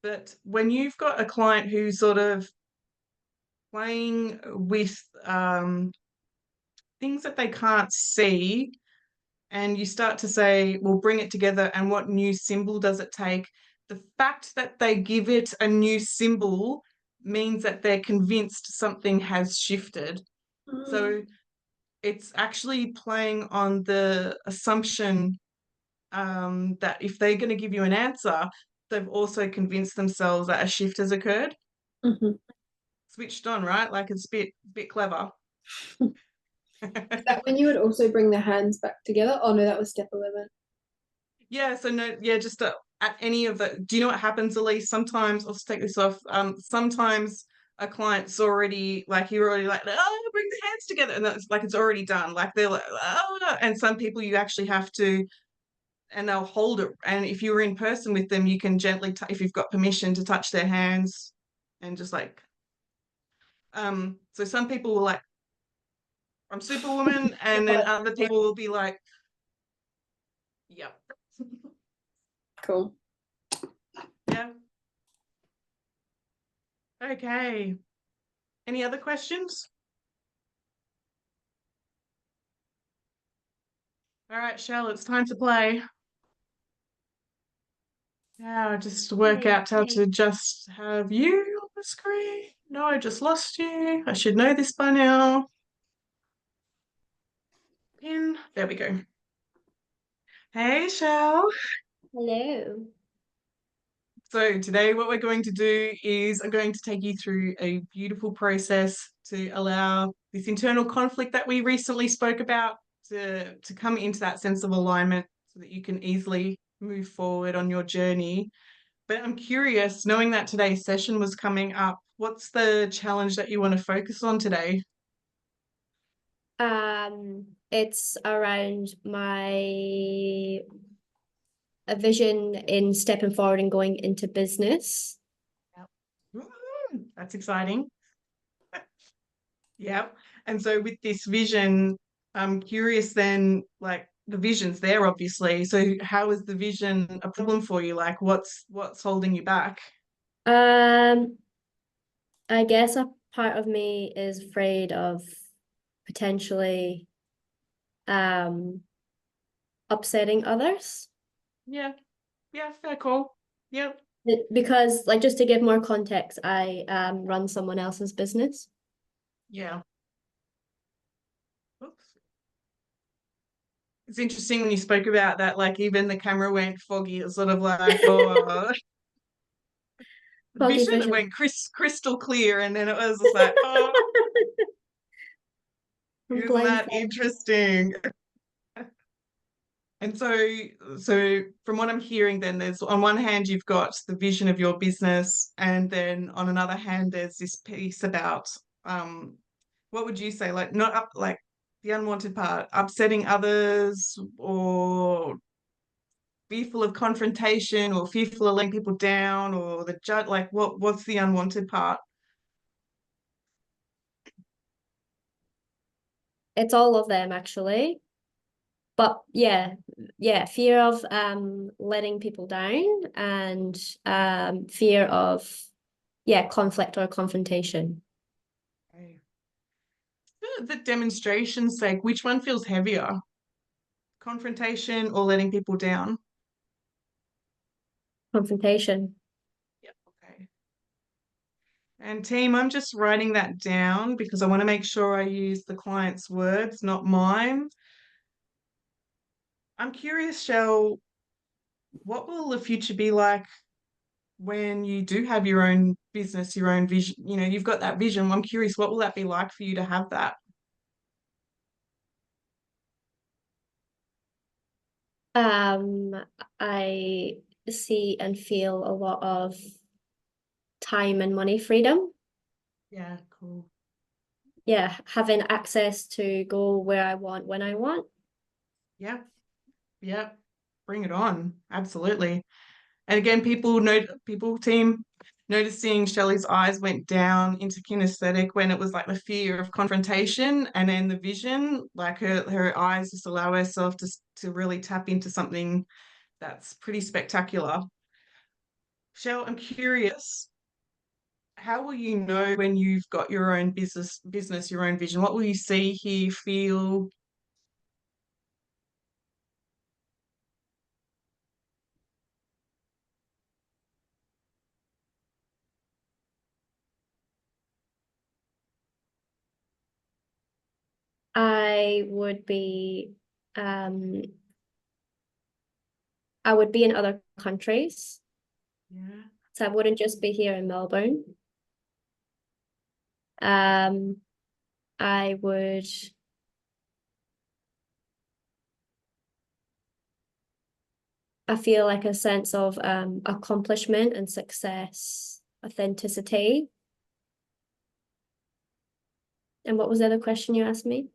But when you've got a client who's sort of playing with things that they can't see, and you start to say, well, bring it together, and what new symbol does it take? The fact that they give it a new symbol means that they're convinced something has shifted. So it's actually playing on the assumption that if they're going to give you an answer, they've also convinced themselves that a shift has occurred. Switched on, right? Like it's a bit clever. Is that when you would also bring the hands back together? Oh no, that was step 11. Yeah, so no, yeah, just at any of the, do you know what happens, Elise? Sometimes, I'll just take this off, sometimes a client's already, like, you're already like, oh, bring the hands together, and that's like, it's already done. Like, they're like, oh, no. And some people you actually have to, and they'll hold it. And if you're in person with them, you can gently, if you've got permission to touch their hands and just like, so some people will like, I'm Superwoman, and then other people will be like, yep. Cool. Yeah. Okay. Any other questions? All right, Shell, it's time to play. Now just work out how to just have you on the screen. No, I just lost you. I should know this by now. Pin. There we go. Hey, Shell. Hello. So today what we're going to do is I'm going to take you through a beautiful process to allow this internal conflict that we recently spoke about to come into that sense of alignment so that you can easily move forward on your journey. But I'm curious, knowing that today's session was coming up, what's the challenge that you want to focus on today? It's around my a vision in stepping forward and going into business. That's exciting. Yeah. And so with this vision, I'm curious then, like the vision's there, obviously. So how is the vision a problem for you? Like what's holding you back? I guess a part of me is afraid of potentially upsetting others. Yeah. Yeah, fair call. Yeah. Because, like, just to give more context, I run someone else's business. Yeah. Oops. It's interesting when you spoke about that, like even the camera went foggy. It's sort of like, oh, Foggy vision, it vision. went crystal clear, and then it was just like, oh, I'm isn't that blindsided. interesting? And so from what I'm hearing, then there's on one hand you've got the vision of your business, and then on another hand there's this piece about what would you say, like not up, like the unwanted part, upsetting others, or fearful of confrontation, or fearful of letting people down, or the judge, like what's the unwanted part? It's all of them, actually. But yeah, fear of letting people down, and fear of conflict or confrontation. Okay. For the demonstration's sake, which one feels heavier? Confrontation or letting people down? Confrontation. Yeah, okay. And team, I'm just writing that down because I want to make sure I use the client's words, not mine. I'm curious, Shell, what will the future be like when you do have your own business, your own vision? You know, you've got that vision. I'm curious, what will that be like for you to have that? I see and feel a lot of time and money freedom. Yeah, cool. Yeah, having access to go where I want when I want. Yeah, yeah. Bring it on. Absolutely. And again, team, noticing Shelley's eyes went down into kinesthetic when it was like the fear of confrontation, and then the vision, like her eyes just allow herself to really tap into something that's pretty spectacular. Shell, I'm curious, how will you know when you've got your own business, your own vision? What will you see, hear, feel? I would be in other countries. Yeah. So I wouldn't just be here in Melbourne. I would I feel like a sense of accomplishment and success, authenticity. And what was the other question you asked me?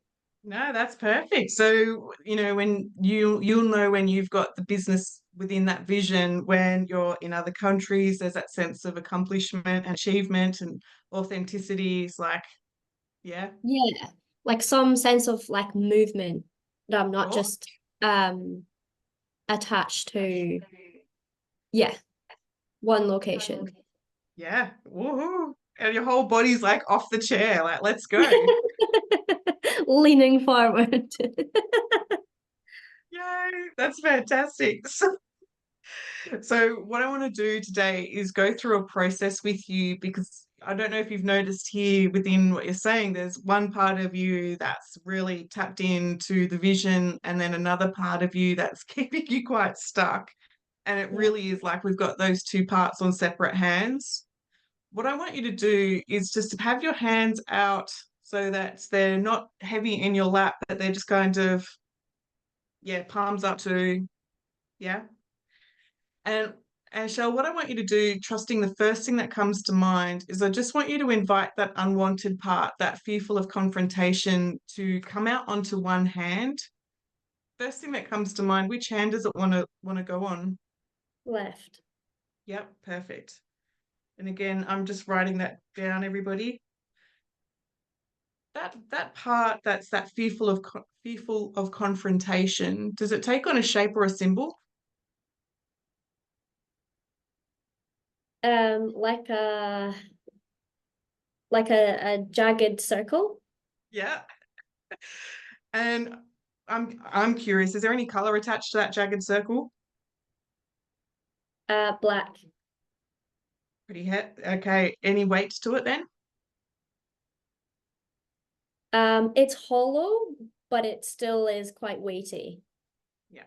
No, that's perfect. So, you know, when you'll know when you've got the business within that vision, when you're in other countries, there's that sense of accomplishment and achievement and authenticity. It's like, yeah, Yeah, like some sense of like movement, that I'm not sure. just attached to one location. Yeah. Woohoo. And your whole body's like off the chair, like, let's go. Leaning forward. Yay, that's fantastic. So what I want to do today is go through a process with you, because I don't know if you've noticed here within what you're saying, there's one part of you that's really tapped into the vision, and then another part of you that's keeping you quite stuck. And it really is like we've got those two parts on separate hands. What I want you to do is just to have your hands out so that they're not heavy in your lap, but they're just kind of, yeah, palms up to, yeah. And Shell, what I want you to do, trusting the first thing that comes to mind, is I just want you to invite that unwanted part, that fearful of confrontation, to come out onto one hand. First thing that comes to mind, which hand does it want to go on? Left. Yep, perfect. And again, I'm just writing that down, everybody. That part that's that fearful of confrontation, does it take on a shape or a symbol? Like a jagged circle. Yeah. And I'm curious, is there any color attached to that jagged circle? Black. Pretty hit. Okay. Any weight to it then? It's hollow, but it still is quite weighty. Yeah.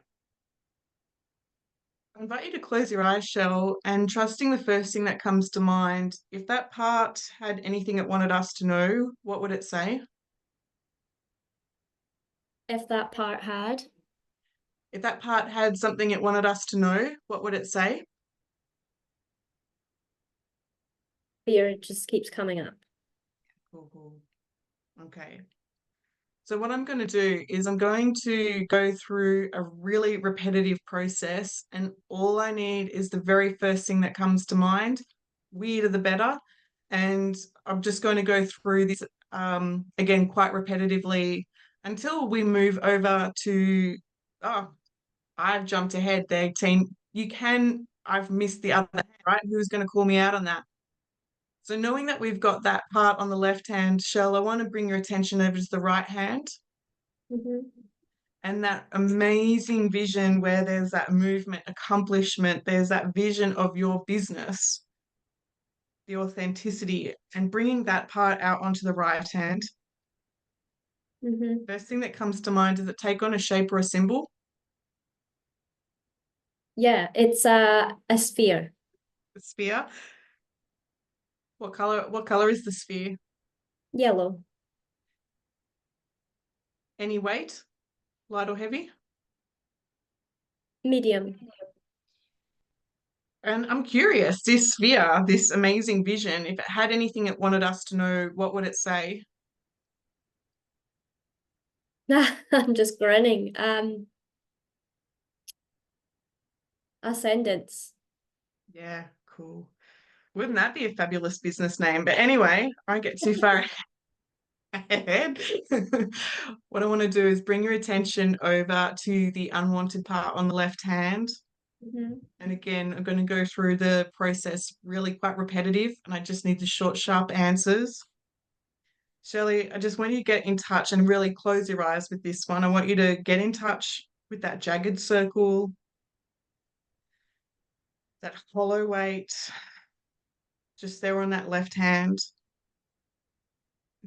I invite you to close your eyes, Shell, and trusting the first thing that comes to mind. If that part had anything it wanted us to know, what would it say? If that part had. If that part had something it wanted us to know, what would it say? Fear just keeps coming up. Cool. Okay. So what I'm going to do is I'm going to go through a really repetitive process, and all I need is the very first thing that comes to mind. Weirder the better. And I'm just going to go through this again quite repetitively until we move over to, oh, I've jumped ahead there, team. I've missed the other, right? Who's going to call me out on that? So knowing that we've got that part on the left hand, Shell, I want to bring your attention over to the right hand. And that amazing vision where there's that movement, accomplishment, there's that vision of your business, the authenticity, and bringing that part out onto the right hand. First thing that comes to mind, does it take on a shape or a symbol? Yeah, it's a sphere. A sphere. What color is the sphere? Yellow. Any weight? Light or heavy? Medium. And I'm curious, this sphere, this amazing vision, if it had anything it wanted us to know, what would it say? I'm just grinning. Ascendance. Yeah, cool. Wouldn't that be a fabulous business name? But anyway, I won't get too far ahead. What I want to do is bring your attention over to the unwanted part on the left hand. And again, I'm going to go through the process really quite repetitive, and I just need the short, sharp answers. Shelley, I just want you to get in touch and really close your eyes with this one. I want you to get in touch with that jagged circle, that hollow weight, just there on that left hand.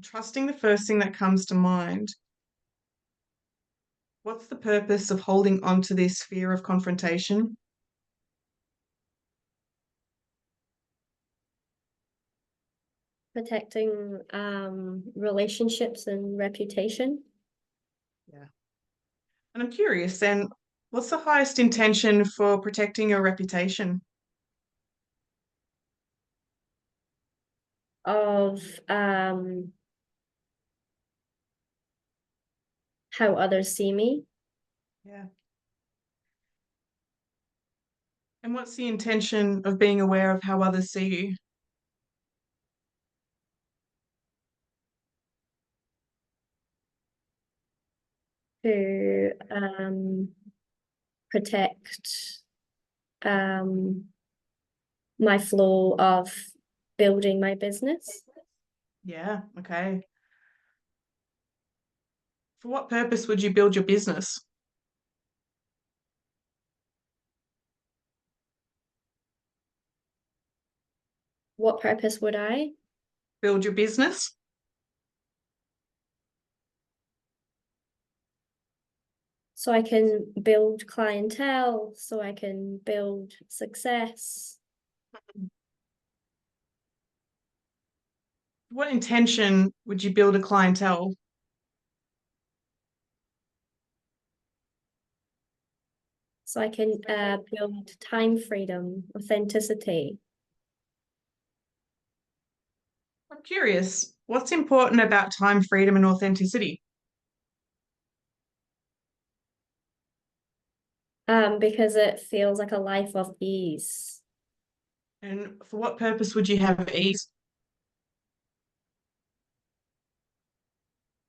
Trusting the first thing that comes to mind. What's the purpose of holding on to this fear of confrontation? Protecting relationships and reputation. Yeah. And I'm curious then, what's the highest intention for protecting your reputation? Of how others see me. Yeah. And what's the intention of being aware of how others see you? To protect my flow of building my business. Yeah, okay. For what purpose would you build your business? What purpose would I? Build your business? So I can build clientele, so I can build success. What intention would you build a clientele? So I can build time freedom, authenticity. I'm curious, what's important about time freedom and authenticity? Because it feels like a life of ease. And for what purpose would you have ease?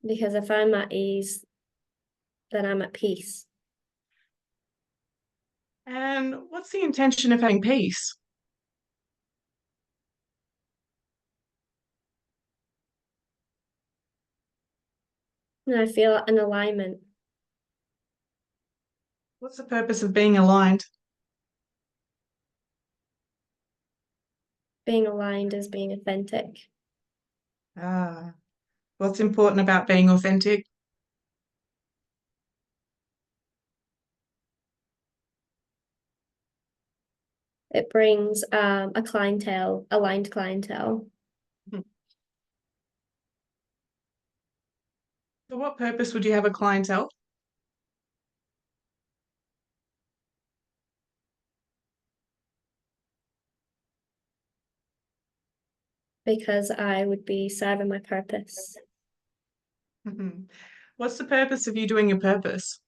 Because if I'm at ease, then I'm at peace. And what's the intention of having peace? And I feel an alignment. What's the purpose of being aligned? Being aligned is being authentic. Ah, what's important about being authentic? It brings a clientele, aligned clientele. For what purpose would you have a clientele? Because I would be serving my purpose. What's the purpose of you doing your purpose?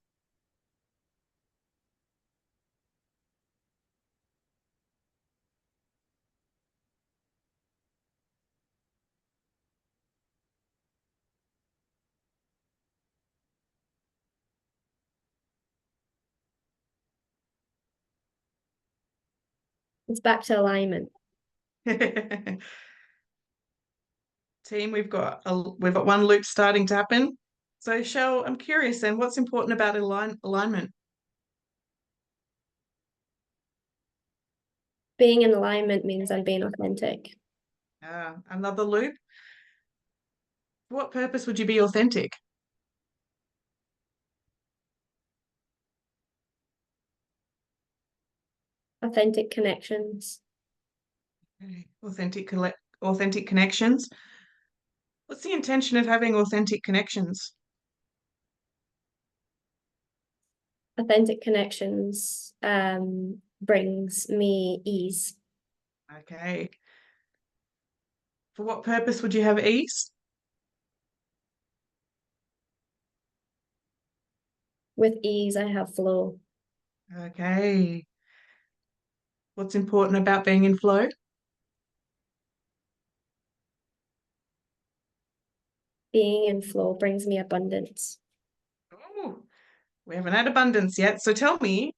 It's back to alignment. Team, we've got one loop starting to happen. So, Shell, I'm curious then, what's important about alignment? Being in alignment means I'm being authentic. Another loop. For what purpose would you be authentic? Authentic connections. Okay. Authentic connections. What's the intention of having authentic connections? Authentic connections brings me ease. Okay. For what purpose would you have ease? With ease, I have flow. Okay. What's important about being in flow? Being in flow brings me abundance. Oh, we haven't had abundance yet. So tell me,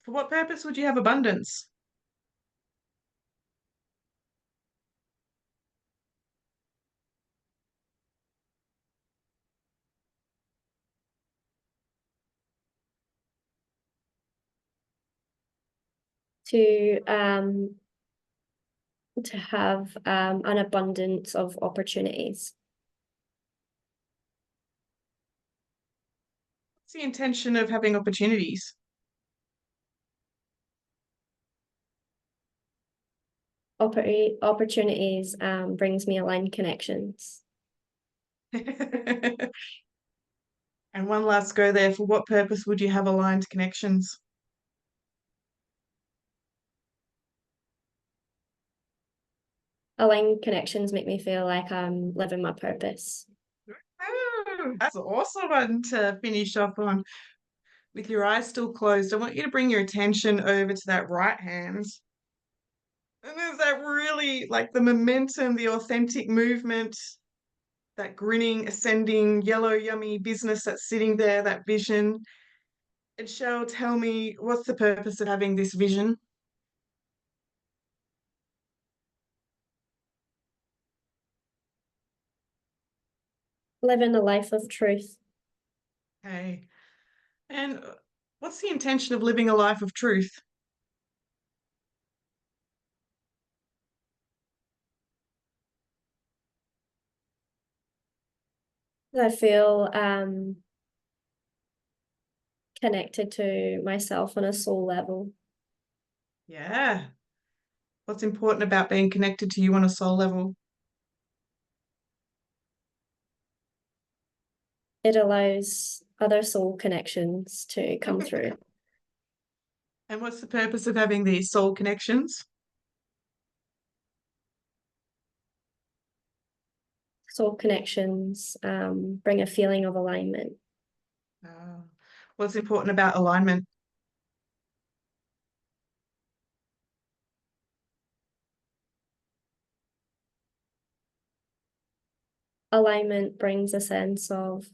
for what purpose would you have abundance? To have an abundance of opportunities. What's the intention of having opportunities? Opportunities brings me aligned connections. And one last go there. For what purpose would you have aligned connections? Aligned connections make me feel like I'm living my purpose. Oh, that's an awesome one to finish off on. With your eyes still closed, I want you to bring your attention over to that right hand. And there's that really, like the momentum, the authentic movement, that grinning, ascending, yellow, yummy business that's sitting there, that vision. And Shell, tell me, what's the purpose of having this vision? Living a life of truth. Okay. And what's the intention of living a life of truth? I feel connected to myself on a soul level. Yeah. What's important about being connected to you on a soul level? It allows other soul connections to come through. And what's the purpose of having these soul connections? Soul connections bring a feeling of alignment. What's important about alignment? alignment brings a sense of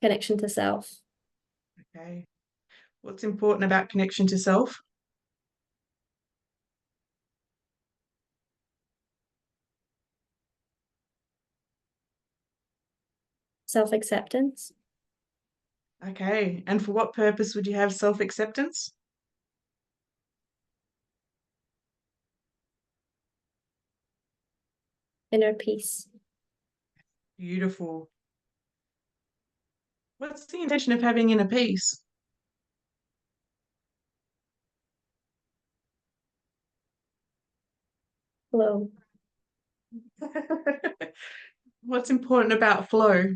connection to self. Okay. What's important about connection to self? Self-acceptance. Okay. And for what purpose would you have self-acceptance? Inner peace. Beautiful. What's the intention of having inner peace? Flow. What's important about flow?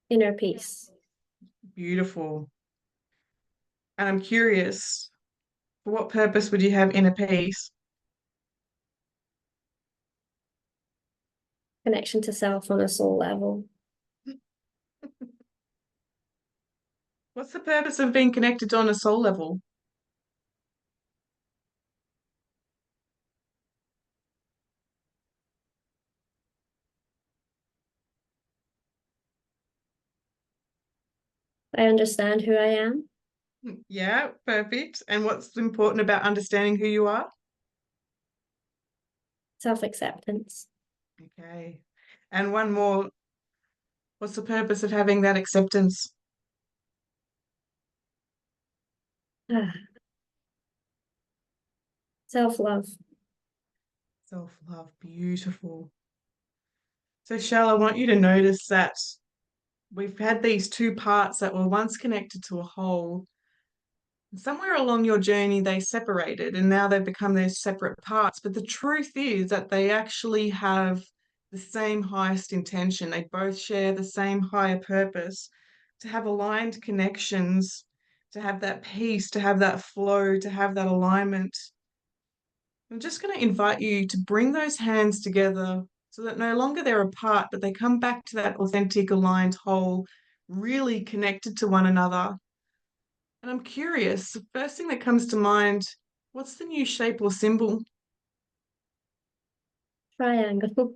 Inner peace. Beautiful. And I'm curious, for what purpose would you have inner peace? Connection to self on a soul level. What's the purpose of being connected on a soul level? I understand who I am. Yeah, perfect. And what's important about understanding who you are? Self-acceptance. Okay. And one more, what's the purpose of having that acceptance? Ah. Self-love. Self-love, beautiful. So, Shell, I want you to notice that we've had these two parts that were once connected to a whole. Somewhere along your journey, they separated and now they've become those separate parts. But the truth is that they actually have the same highest intention. They both share the same higher purpose to have aligned connections, to have that peace, to have that flow, to have that alignment. I'm just going to invite you to bring those hands together so that no longer they're apart, but they come back to that authentic, aligned whole, really connected to one another. And I'm curious, the first thing that comes to mind, what's the new shape or symbol? Triangle.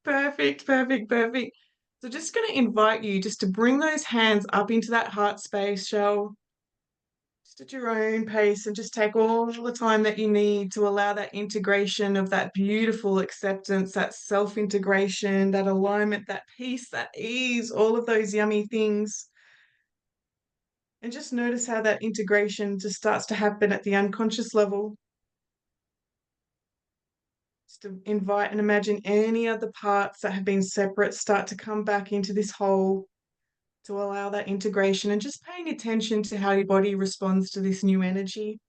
Perfect, perfect, perfect. So just going to invite you just to bring those hands up into that heart space, Shell, just at your own pace, and just take all the time that you need to allow that integration of that beautiful acceptance, that self-integration, that alignment, that peace, that ease, all of those yummy things. And just notice how that integration just starts to happen at the unconscious level. Just to invite and imagine any other parts that have been separate start to come back into this whole to allow that integration, and just paying attention to how your body responds to this new energy.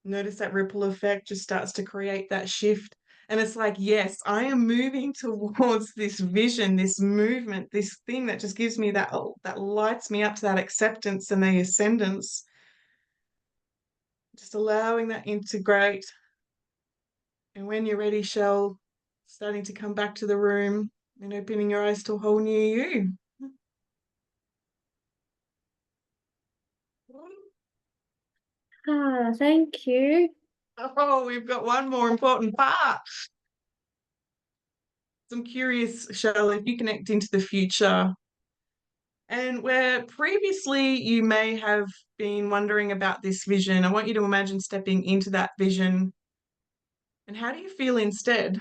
Notice that ripple effect just starts to create that shift. And it's like, yes, I am moving towards this vision, this movement, this thing that just gives me that, that lights me up to that acceptance and the ascendance. Just allowing that integrate. And when you're ready, Shell, starting to come back to the room and opening your eyes to a whole new you. Ah, thank you. Oh, we've got one more important part. So I'm curious, Shell, if you connect into the future, and where previously you may have been wondering about this vision, I want you to imagine stepping into that vision. And how do you feel instead?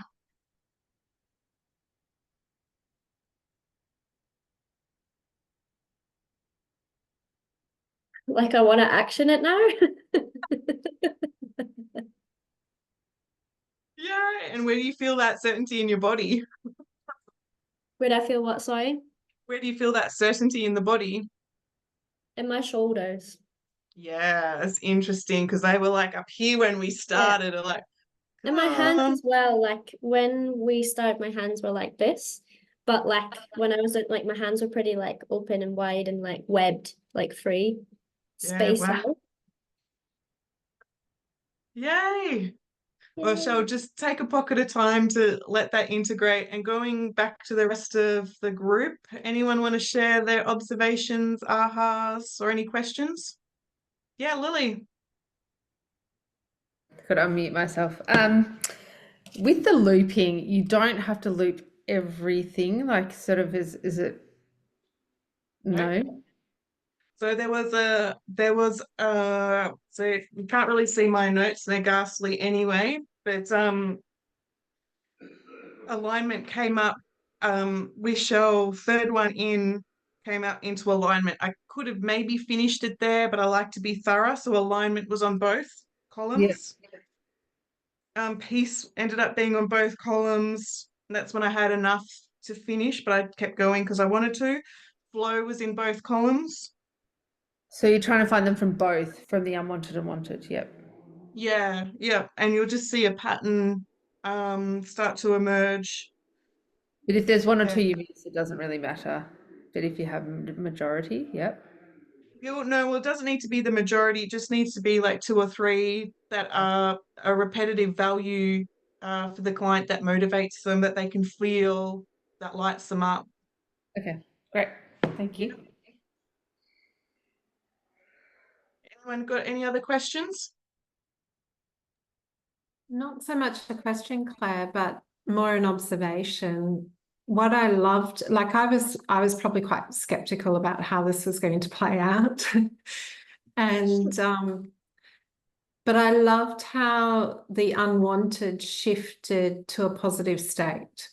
Like I want to action it now. Yeah, and where do you feel that certainty in your body? Where'd I feel what, sorry? Where do you feel that certainty in the body? In my shoulders. Yeah, it's interesting because they were like up here when we started, and like, And my hands as well, like when we started, my hands were like this. But like when I was like my hands were pretty like open and wide and like webbed, like free, yeah, spaced wow. out. Yay. Well, Shell, just take a pocket of time to let that integrate. And going back to the rest of the group, anyone want to share their observations, ahas, or any questions? Yeah, Lily. Could unmute myself. With the looping, you don't have to loop everything. Like, sort of, is it? No. So so you can't really see my notes, they're ghastly anyway, but alignment came up, with Shell, third one in, came up into alignment. I could have maybe finished it there, but I like to be thorough, so alignment was on both columns. Peace ended up being on both columns. That's when I had enough to finish, but I kept going because I wanted to. Flow was in both columns. So you're trying to find them from both, from the unwanted and wanted. Yep. Yeah, and you'll just see a pattern start to emerge. But if there's one or two Yeah. you miss, it doesn't really matter. But if you have majority, yep. No, well, it doesn't need to be the majority. It just needs to be like two or three that are a repetitive value for the client that motivates them, that they can feel, that lights them up. Okay, great. Thank you. Anyone got any other questions? Not so much a question, Claire, but more an observation. What I loved, like I was probably quite skeptical about how this was going to play out. And but I loved how the unwanted shifted to a positive state.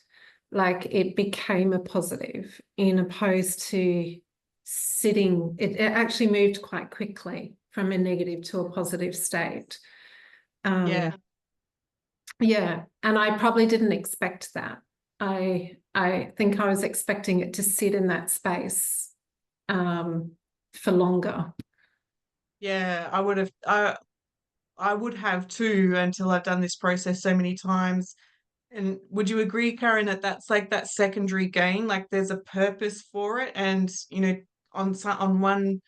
Like it became a positive in opposed to sitting, it actually moved quite quickly from a negative to a positive state. Yeah, and I probably didn't expect that. I think I was expecting it to sit in that space for longer. Yeah, I would have too, until I've done this process so many times. And would you agree, Karen, that that's like that secondary gain? Like there's a purpose for it, and on one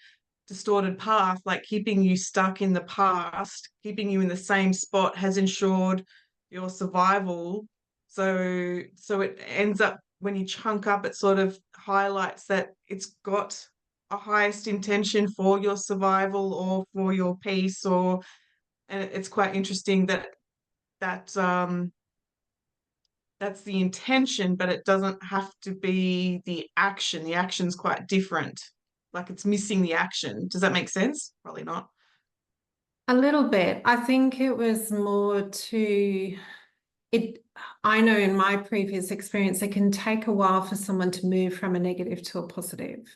distorted path, like keeping you stuck in the past, keeping you in the same spot has ensured your survival. So it ends up, when you chunk up, it sort of highlights that it's got a highest intention for your survival or for your peace, and it's quite interesting that that's the intention, but it doesn't have to be the action. The action's quite different. Like it's missing the action. Does that make sense? Probably not. A little bit. I think it was more to it. I know in my previous experience, it can take a while for someone to move from a negative to a positive.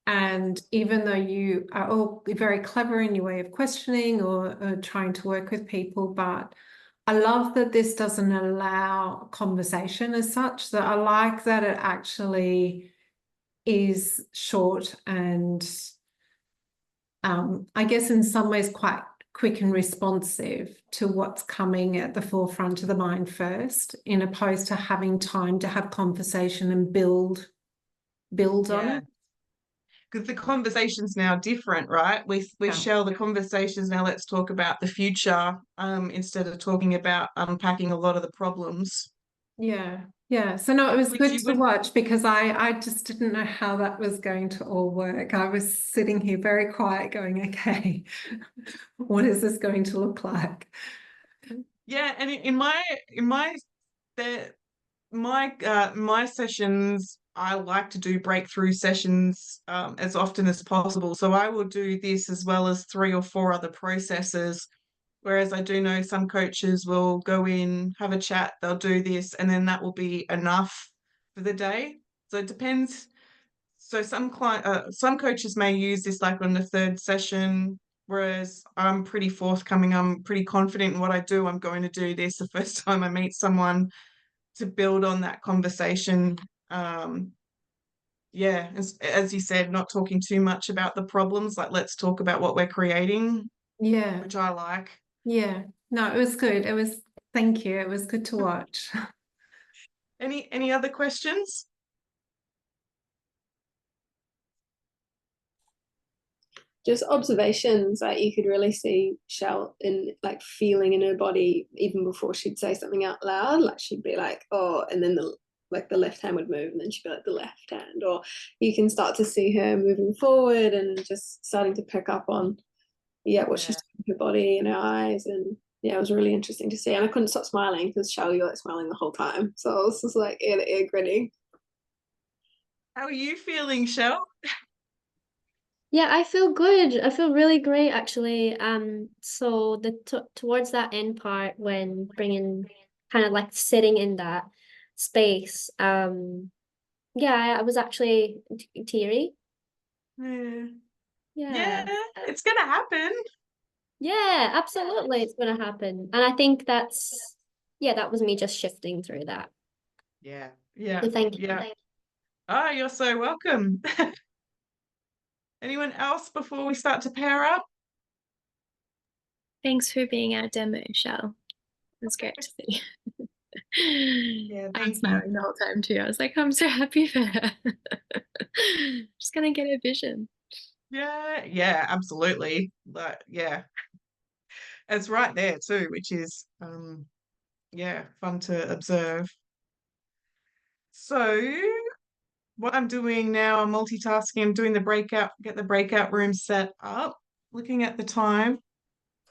And even though you are all very clever in your way of questioning or trying to work with people, but I love that this doesn't allow conversation as such, that I like that it actually is short and I guess in some ways quite quick and responsive to what's coming at the forefront of the mind first, in opposed to having time to have conversation and build on it. Because the conversation's now different, right? With Shell, the conversations now, let's talk about the future, instead of talking about unpacking a lot of the problems. Yeah. So no, it was good to watch because I just didn't know how that was going to all work. I was sitting here very quiet going, okay, what is this going to look like? Yeah, and in my sessions, I like to do breakthrough sessions as often as possible. So I will do this as well as 3 or 4 other processes. Whereas I do know some coaches will go in, have a chat, they'll do this, and then that will be enough for the day. So it depends. So some coaches may use this like on the 3rd session, whereas I'm pretty forthcoming. I'm pretty confident in what I do. I'm going to do this the first time I meet someone to build on that conversation. Yeah, as you said, not talking too much about the problems, like let's talk about what we're creating. Yeah. Which I like. Yeah. No, it was good. Thank you. It was good to watch. Any other questions? just observations, like you could really see Shell in like feeling in her body even before she'd say something out loud. Like she'd be like, oh, and then the left hand would move and then she'd be like the left hand. Or you can start to see her moving forward and just starting to pick up on what she's doing with her body and her eyes. And yeah, it was really interesting to see. And I couldn't stop smiling because Shell, you're like smiling the whole time. So I was just like ear to ear grinning. How are you feeling, Shell? Yeah, I feel good. I feel really great actually. So towards that end part when bringing kind of like sitting in that space, yeah, I was actually teary. Yeah. Yeah. It's gonna happen. Yeah, absolutely. It's gonna happen. And I think that was me just shifting through that. Yeah. So thank you. Oh, you're so welcome. Anyone else before we start to pair up? Thanks for being our demo, Shell. It was great to see. Yeah, I'm smiling the whole time too. I was like, I'm so happy for her. Just gonna get a vision. Yeah, absolutely. But yeah, it's right there too, which is fun to observe. So what I'm doing now, I'm multitasking, I'm doing get the breakout room set up, looking at the time.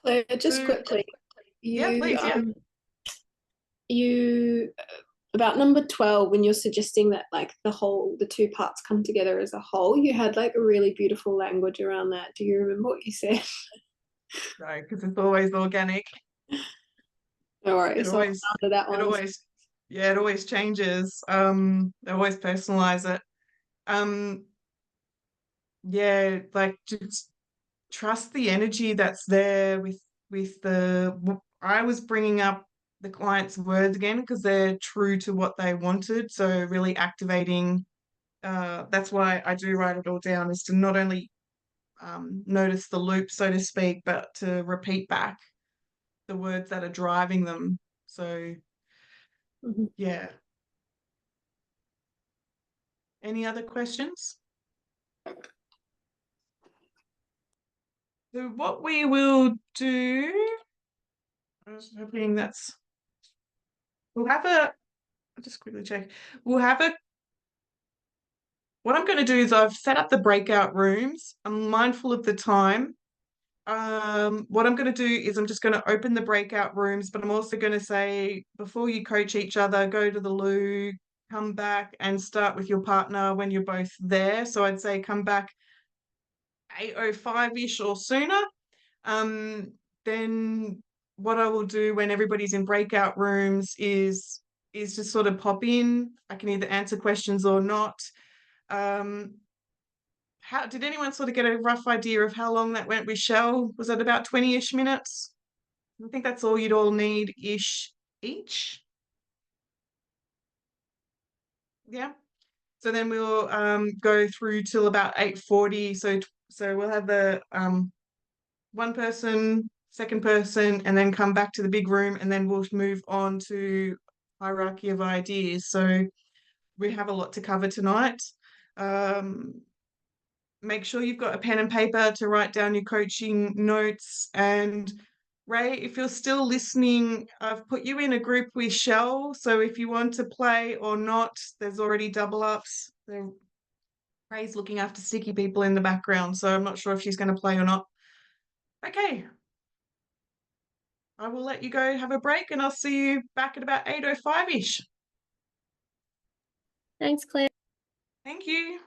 Claire, just So, quickly, please, you about number 12, when you're suggesting that like the two parts come together as a whole, you had like a really beautiful language around that. Do you remember what you said? No, because it's always organic. No worries. It always, that one. it always changes. They always personalize it. Yeah, like just trust the energy that's there with I was bringing up the client's words again because they're true to what they wanted. So really activating. That's why I do write it all down, is to not only notice the loop, so to speak, but to repeat back the words that are driving them. So yeah. Any other questions? So what we will do, I was hoping we'll have a, I'll just quickly check. We'll have a, what I'm going to do is I've set up the breakout rooms. I'm mindful of the time. What I'm going to do is I'm just going to open the breakout rooms, but I'm also going to say, before you coach each other, go to the loo, come back and start with your partner when you're both there. So I'd say come back 8:05-ish or sooner. Then what I will do when everybody's in breakout rooms is just sort of pop in. I can either answer questions or not. How did anyone sort of get a rough idea of how long that went with Shell? Was it about 20-ish minutes? I think that's all you'd all need ish each. Yeah. So then we'll go through till about 8:40. So we'll have the one person, second person, and then come back to the big room, and then we'll move on to hierarchy of ideas. So we have a lot to cover tonight. Make sure you've got a pen and paper to write down your coaching notes. And Ray, if you're still listening, I've put you in a group with Shell. So if you want to play or not, there's already double ups. Ray's looking after sticky people in the background, so I'm not sure if she's going to play or not. Okay. I will let you go have a break, and I'll see you back at about 8:05-ish. Thanks, Claire. Thank you.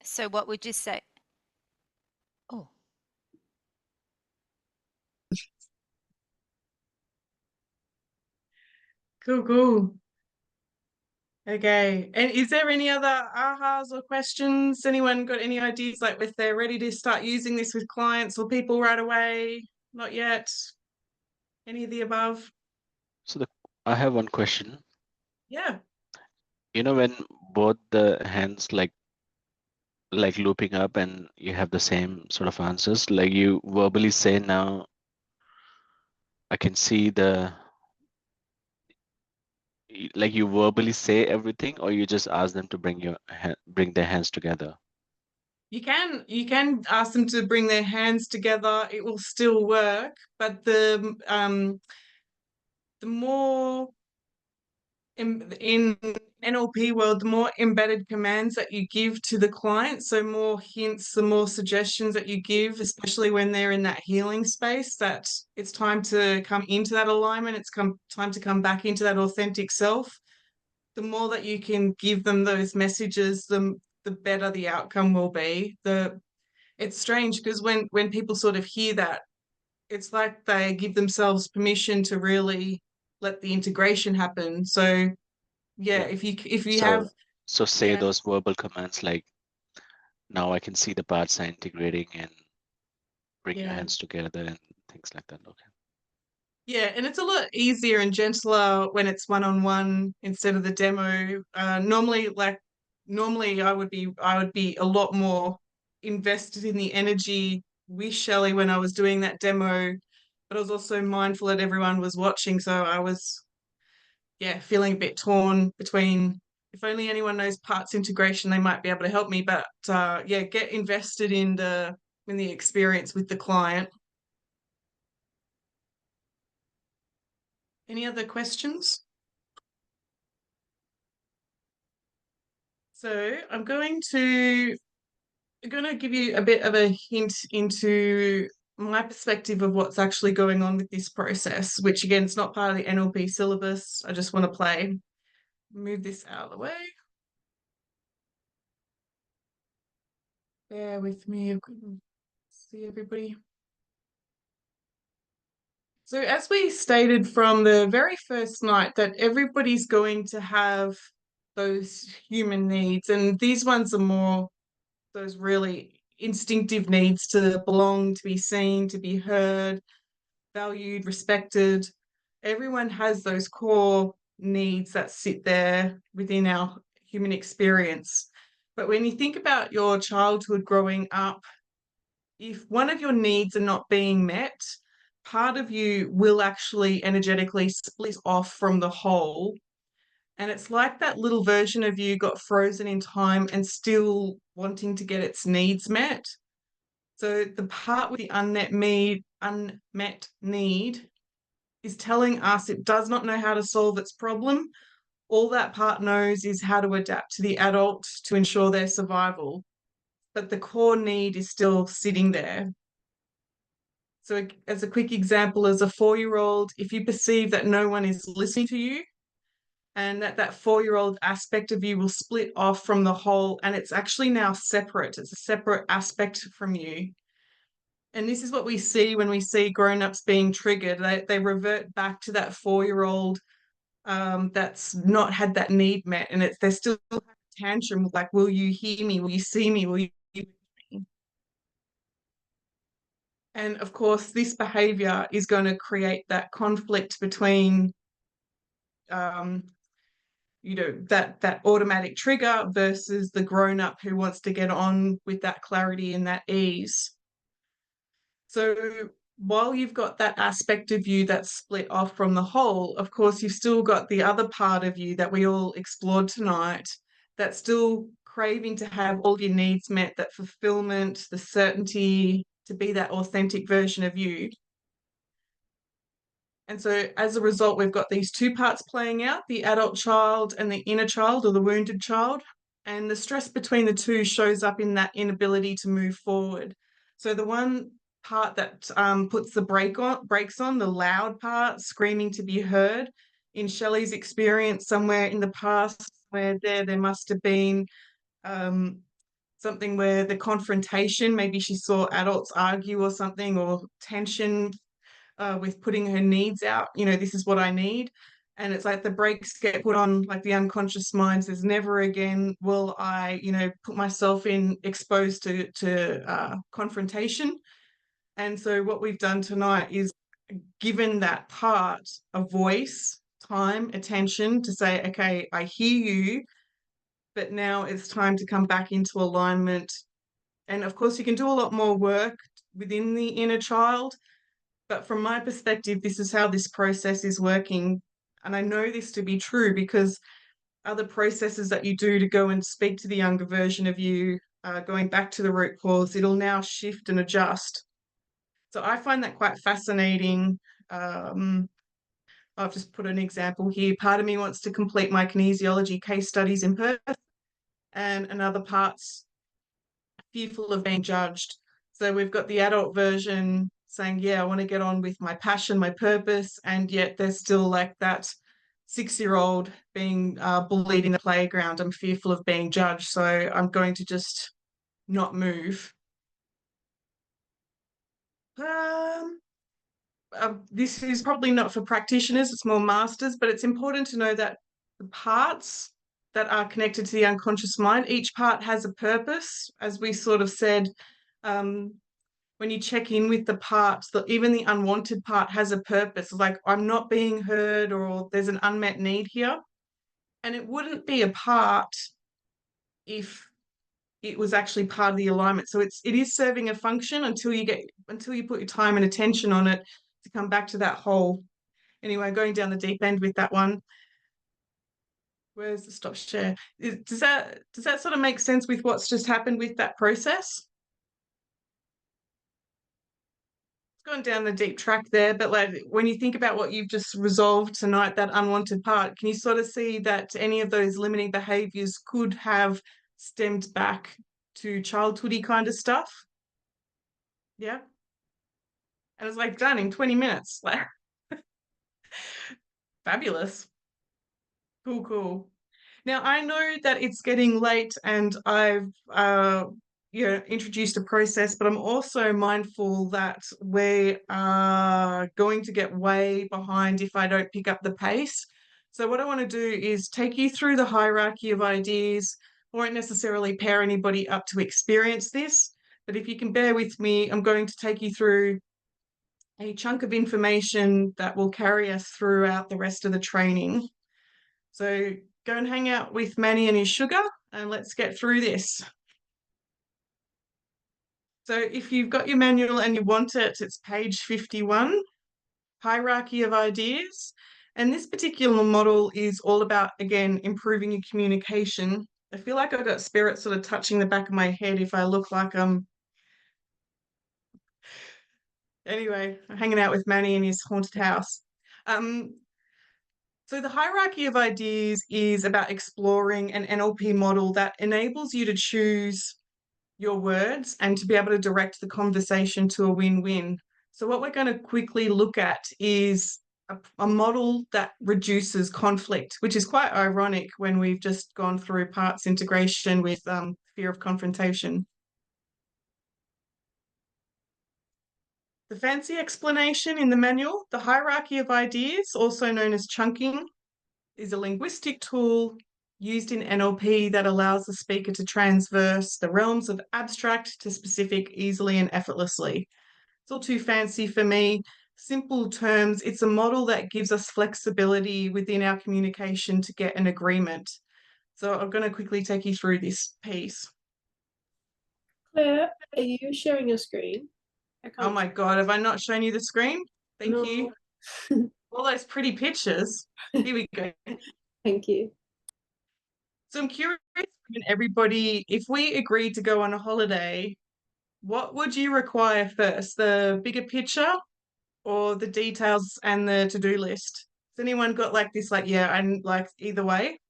So what would you say? Oh, Cool. Okay. And is there any other ahas or questions? Anyone got any ideas, like if they're ready to start using this with clients or people right away? Not yet. Any of the above? So I have one question. Yeah. When both the hands like looping up and you have the same sort of answers, like you verbally say, now I can see like you verbally say everything, or you just ask them to bring their hands together? You can ask them to bring their hands together. It will still work, but the more in NLP world, the more embedded commands that you give to the client, so more hints, the more suggestions that you give, especially when they're in that healing space, that it's time to come into that alignment, time to come back into that authentic self. The more that you can give them those messages, the better the outcome will be. It's strange because when people sort of hear that, it's like they give themselves permission to really let the integration happen. So yeah, if you have, So say yeah, those verbal commands like, now I can see the parts are integrating, and bring your yeah, hands together, and things like that. Okay. yeah, and it's a lot easier and gentler when it's one-on-one instead of the demo. Normally I would be a lot more invested in the energy with Shelley when I was doing that demo, but I was also mindful that everyone was watching, so I was, yeah, feeling a bit torn between, if only anyone knows parts integration, they might be able to help me. But yeah, get invested in the experience with the client. Any other questions? So I'm going to give you a bit of a hint into my perspective of what's actually going on with this process, which again, it's not part of the NLP syllabus. I just want to move this out of the way. Bear with me. I couldn't see everybody. So as we stated from the very first night, that everybody's going to have those human needs, and these ones are more those really instinctive needs to belong, to be seen, to be heard, valued, respected. Everyone has those core needs that sit there within our human experience. But when you think about your childhood growing up, if one of your needs are not being met, part of you will actually energetically split off from the whole. And it's like that little version of you got frozen in time and still wanting to get its needs met. So the part with the unmet need is telling us it does not know how to solve its problem. All that part knows is how to adapt to the adult to ensure their survival. But the core need is still sitting there. So as a quick example, as a 4-year-old, if you perceive that no one is listening to you, and that 4-year-old aspect of you will split off from the whole, and it's actually now separate. It's a separate aspect from you. And this is what we see when we see grown-ups being triggered. They revert back to that 4-year-old that's not had that need met, and they're still having a tantrum, like, will you hear me? Will you see me? Will you hear me? And of course, this behavior is going to create that conflict between um, that automatic trigger versus the grown-up who wants to get on with that clarity and that ease. So while you've got that aspect of you that's split off from the whole, of course, you've still got the other part of you that we all explored tonight, that's still craving to have all your needs met, that fulfillment, the certainty to be that authentic version of you. And so as a result, we've got these two parts playing out, the adult child and the inner child, or the wounded child. And the stress between the two shows up in that inability to move forward. So the one part that puts the brakes on, the loud part, screaming to be heard, in Shelley's experience somewhere in the past, where there must have been something where the confrontation, maybe she saw adults argue or something, or tension with putting her needs out, this is what I need. And it's like the brakes get put on, like the unconscious mind says, never again will I, put myself exposed to confrontation. And so what we've done tonight is given that part a voice, time, attention to say, okay, I hear you, but now it's time to come back into alignment. And of course, you can do a lot more work within the inner child. But from my perspective, this is how this process is working. And I know this to be true because other processes that you do to go and speak to the younger version of you, going back to the root cause, it'll now shift and adjust. So I find that quite fascinating. I've just put an example here. Part of me wants to complete my kinesiology case studies in Perth, and another part's fearful of being judged. So we've got the adult version saying, yeah, I want to get on with my passion, my purpose, and yet there's still like that 6-year-old being bullied in the playground. I'm fearful of being judged, so I'm going to just not move. This is probably not for practitioners, it's more masters, but it's important to know that the parts that are connected to the unconscious mind, each part has a purpose. As we sort of said, when you check in with the parts, even the unwanted part has a purpose, like I'm not being heard or there's an unmet need here. And it wouldn't be a part if it was actually part of the alignment. So it is serving a function until you put your time and attention on it to come back to that whole. Anyway, going down the deep end with that one. Where's the stop share? Does that sort of make sense with what's just happened with that process? It's gone down the deep track there, but like when you think about what you've just resolved tonight, that unwanted part, can you sort of see that any of those limiting behaviors could have stemmed back to childhoody kind of stuff? Yeah. And it's like done in 20 minutes. Like fabulous. Cool. Now I know that it's getting late and I've introduced a process, but I'm also mindful that we are going to get way behind if I don't pick up the pace. So what I want to do is take you through the hierarchy of ideas. I won't necessarily pair anybody up to experience this, but if you can bear with me, I'm going to take you through a chunk of information that will carry us throughout the rest of the training. So go and hang out with Manny and his sugar and let's get through this. So if you've got your manual and you want it, it's page 51, hierarchy of ideas. And this particular model is all about, again, improving your communication. I feel like I've got spirit sort of touching the back of my head if I look like I'm... Anyway, I'm hanging out with Manny in his haunted house. So the hierarchy of ideas is about exploring an NLP model that enables you to choose your words and to be able to direct the conversation to a win-win. So what we're going to quickly look at is a model that reduces conflict, which is quite ironic when we've just gone through parts integration with fear of confrontation. The fancy explanation in the manual, the hierarchy of ideas, also known as chunking, is a linguistic tool used in NLP that allows the speaker to transverse the realms of abstract to specific easily and effortlessly. It's all too fancy for me. Simple terms, it's a model that gives us flexibility within our communication to get an agreement. So I'm going to quickly take you through this piece. Claire, are you sharing your screen? Oh my God, have I not shown you the screen? Thank you. All those pretty pictures. Here we go. Thank you. So I'm curious, everybody, if we agreed to go on a holiday, what would you require first? The bigger picture or the details and the to-do list? Has anyone got like this, like, yeah, and like either way?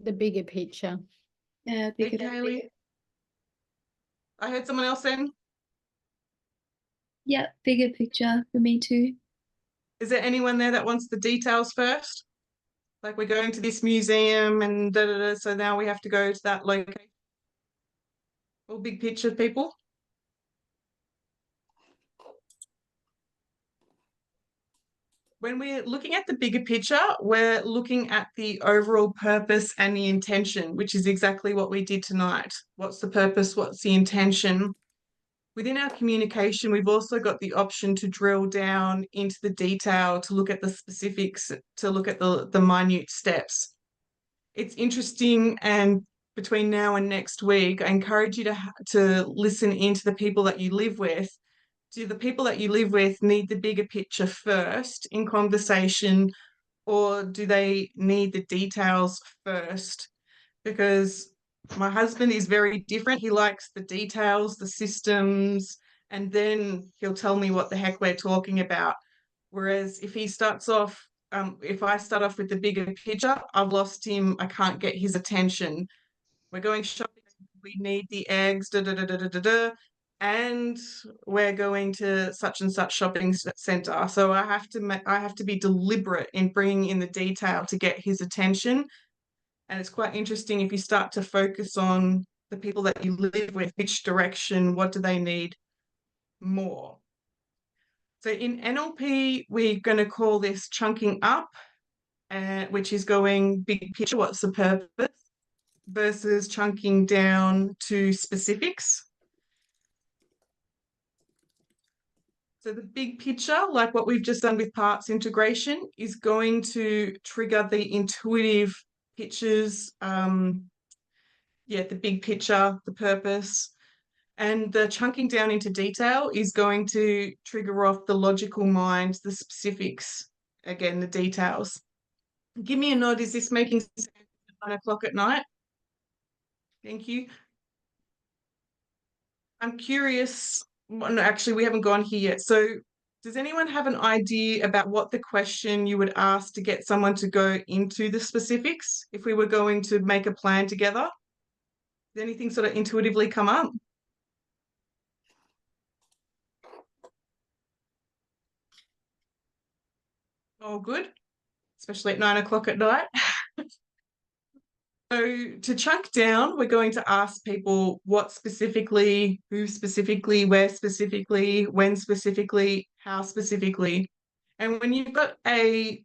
The bigger picture. Yeah, Hey, Kaylee. I heard someone else saying. Yeah, bigger picture for me too. Is there anyone there that wants the details first? Like we're going to this museum and da-da-da, so now we have to go to that location. All big picture people. When we're looking at the bigger picture, we're looking at the overall purpose and the intention, which is exactly what we did tonight. What's the purpose? What's the intention? Within our communication, we've also got the option to drill down into the detail, to look at the specifics, to look at the minute steps. It's interesting, and between now and next week, I encourage you to listen into the people that you live with. Do the people that you live with need the bigger picture first in conversation, or do they need the details first? Because my husband is very different. He likes the details, the systems, and then he'll tell me what the heck we're talking about. Whereas if he starts off, if I start off with the bigger picture, I've lost him. I can't get his attention. We're going shopping. We need the eggs, da da da da da da da, and we're going to such and such shopping center. So I have to be deliberate in bringing in the detail to get his attention. And it's quite interesting if you start to focus on the people that you live with, which direction, what do they need more? So in NLP, we're going to call this chunking up, which is going big picture, what's the purpose, versus chunking down to specifics. So the big picture, like what we've just done with parts integration, is going to trigger the intuitive pictures, the big picture, the purpose. And the chunking down into detail is going to trigger off the logical mind, the specifics, again, the details. Give me a nod. Is this making sense at 9 o'clock at night? Thank you. I'm curious. Well, no, actually, we haven't gone here yet. So does anyone have an idea about what the question you would ask to get someone to go into the specifics if we were going to make a plan together? Does anything sort of intuitively come up? All good, especially at 9 o'clock at night. So to chunk down, we're going to ask people what specifically, who specifically, where specifically, when specifically, how specifically. And when you've got I'm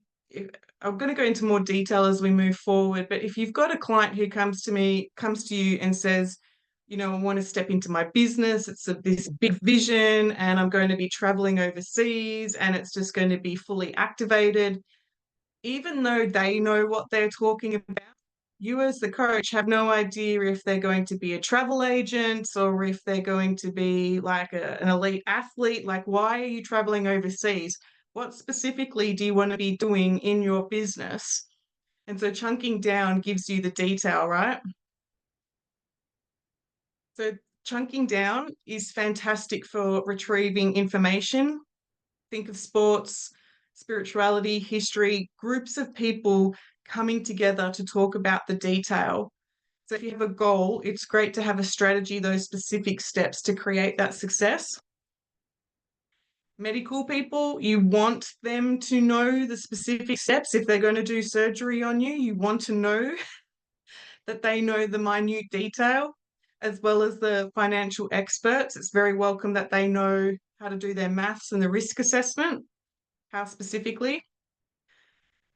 going to go into more detail as we move forward, but if you've got a client who comes to you and says, I want to step into my business, it's this big vision, and I'm going to be traveling overseas, and it's just going to be fully activated, even though they know what they're talking about, you as the coach have no idea if they're going to be a travel agent or if they're going to be like an elite athlete. Like, why are you traveling overseas? What specifically do you want to be doing in your business? And so chunking down gives you the detail, right? So chunking down is fantastic for retrieving information. Think of sports, spirituality, history, groups of people coming together to talk about the detail. So if you have a goal, it's great to have a strategy, those specific steps to create that success. Medical people, you want them to know the specific steps. If they're going to do surgery on you, you want to know that they know the minute detail, as well as the financial experts. It's very welcome that they know how to do their maths and the risk assessment, how specifically.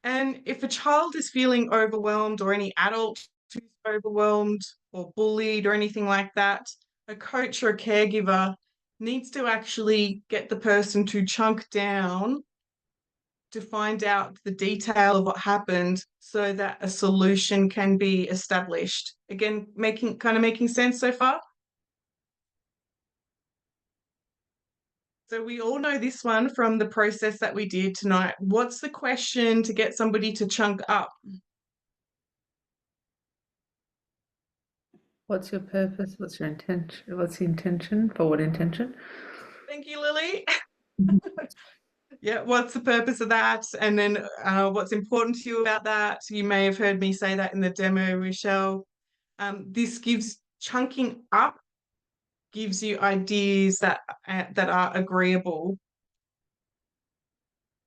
And if a child is feeling overwhelmed, or any adult who's overwhelmed or bullied or anything like that, a coach or a caregiver needs to actually get the person to chunk down to find out the detail of what happened so that a solution can be established. Again, making sense so far? So we all know this one from the process that we did tonight. What's the question to get somebody to chunk up? What's your purpose? What's your intention? What's the intention? For what intention? Thank you, Lily. Yeah, what's the purpose of that? And then what's important to you about that? You may have heard me say that in the demo, Michelle. This gives chunking up, gives you ideas that are agreeable.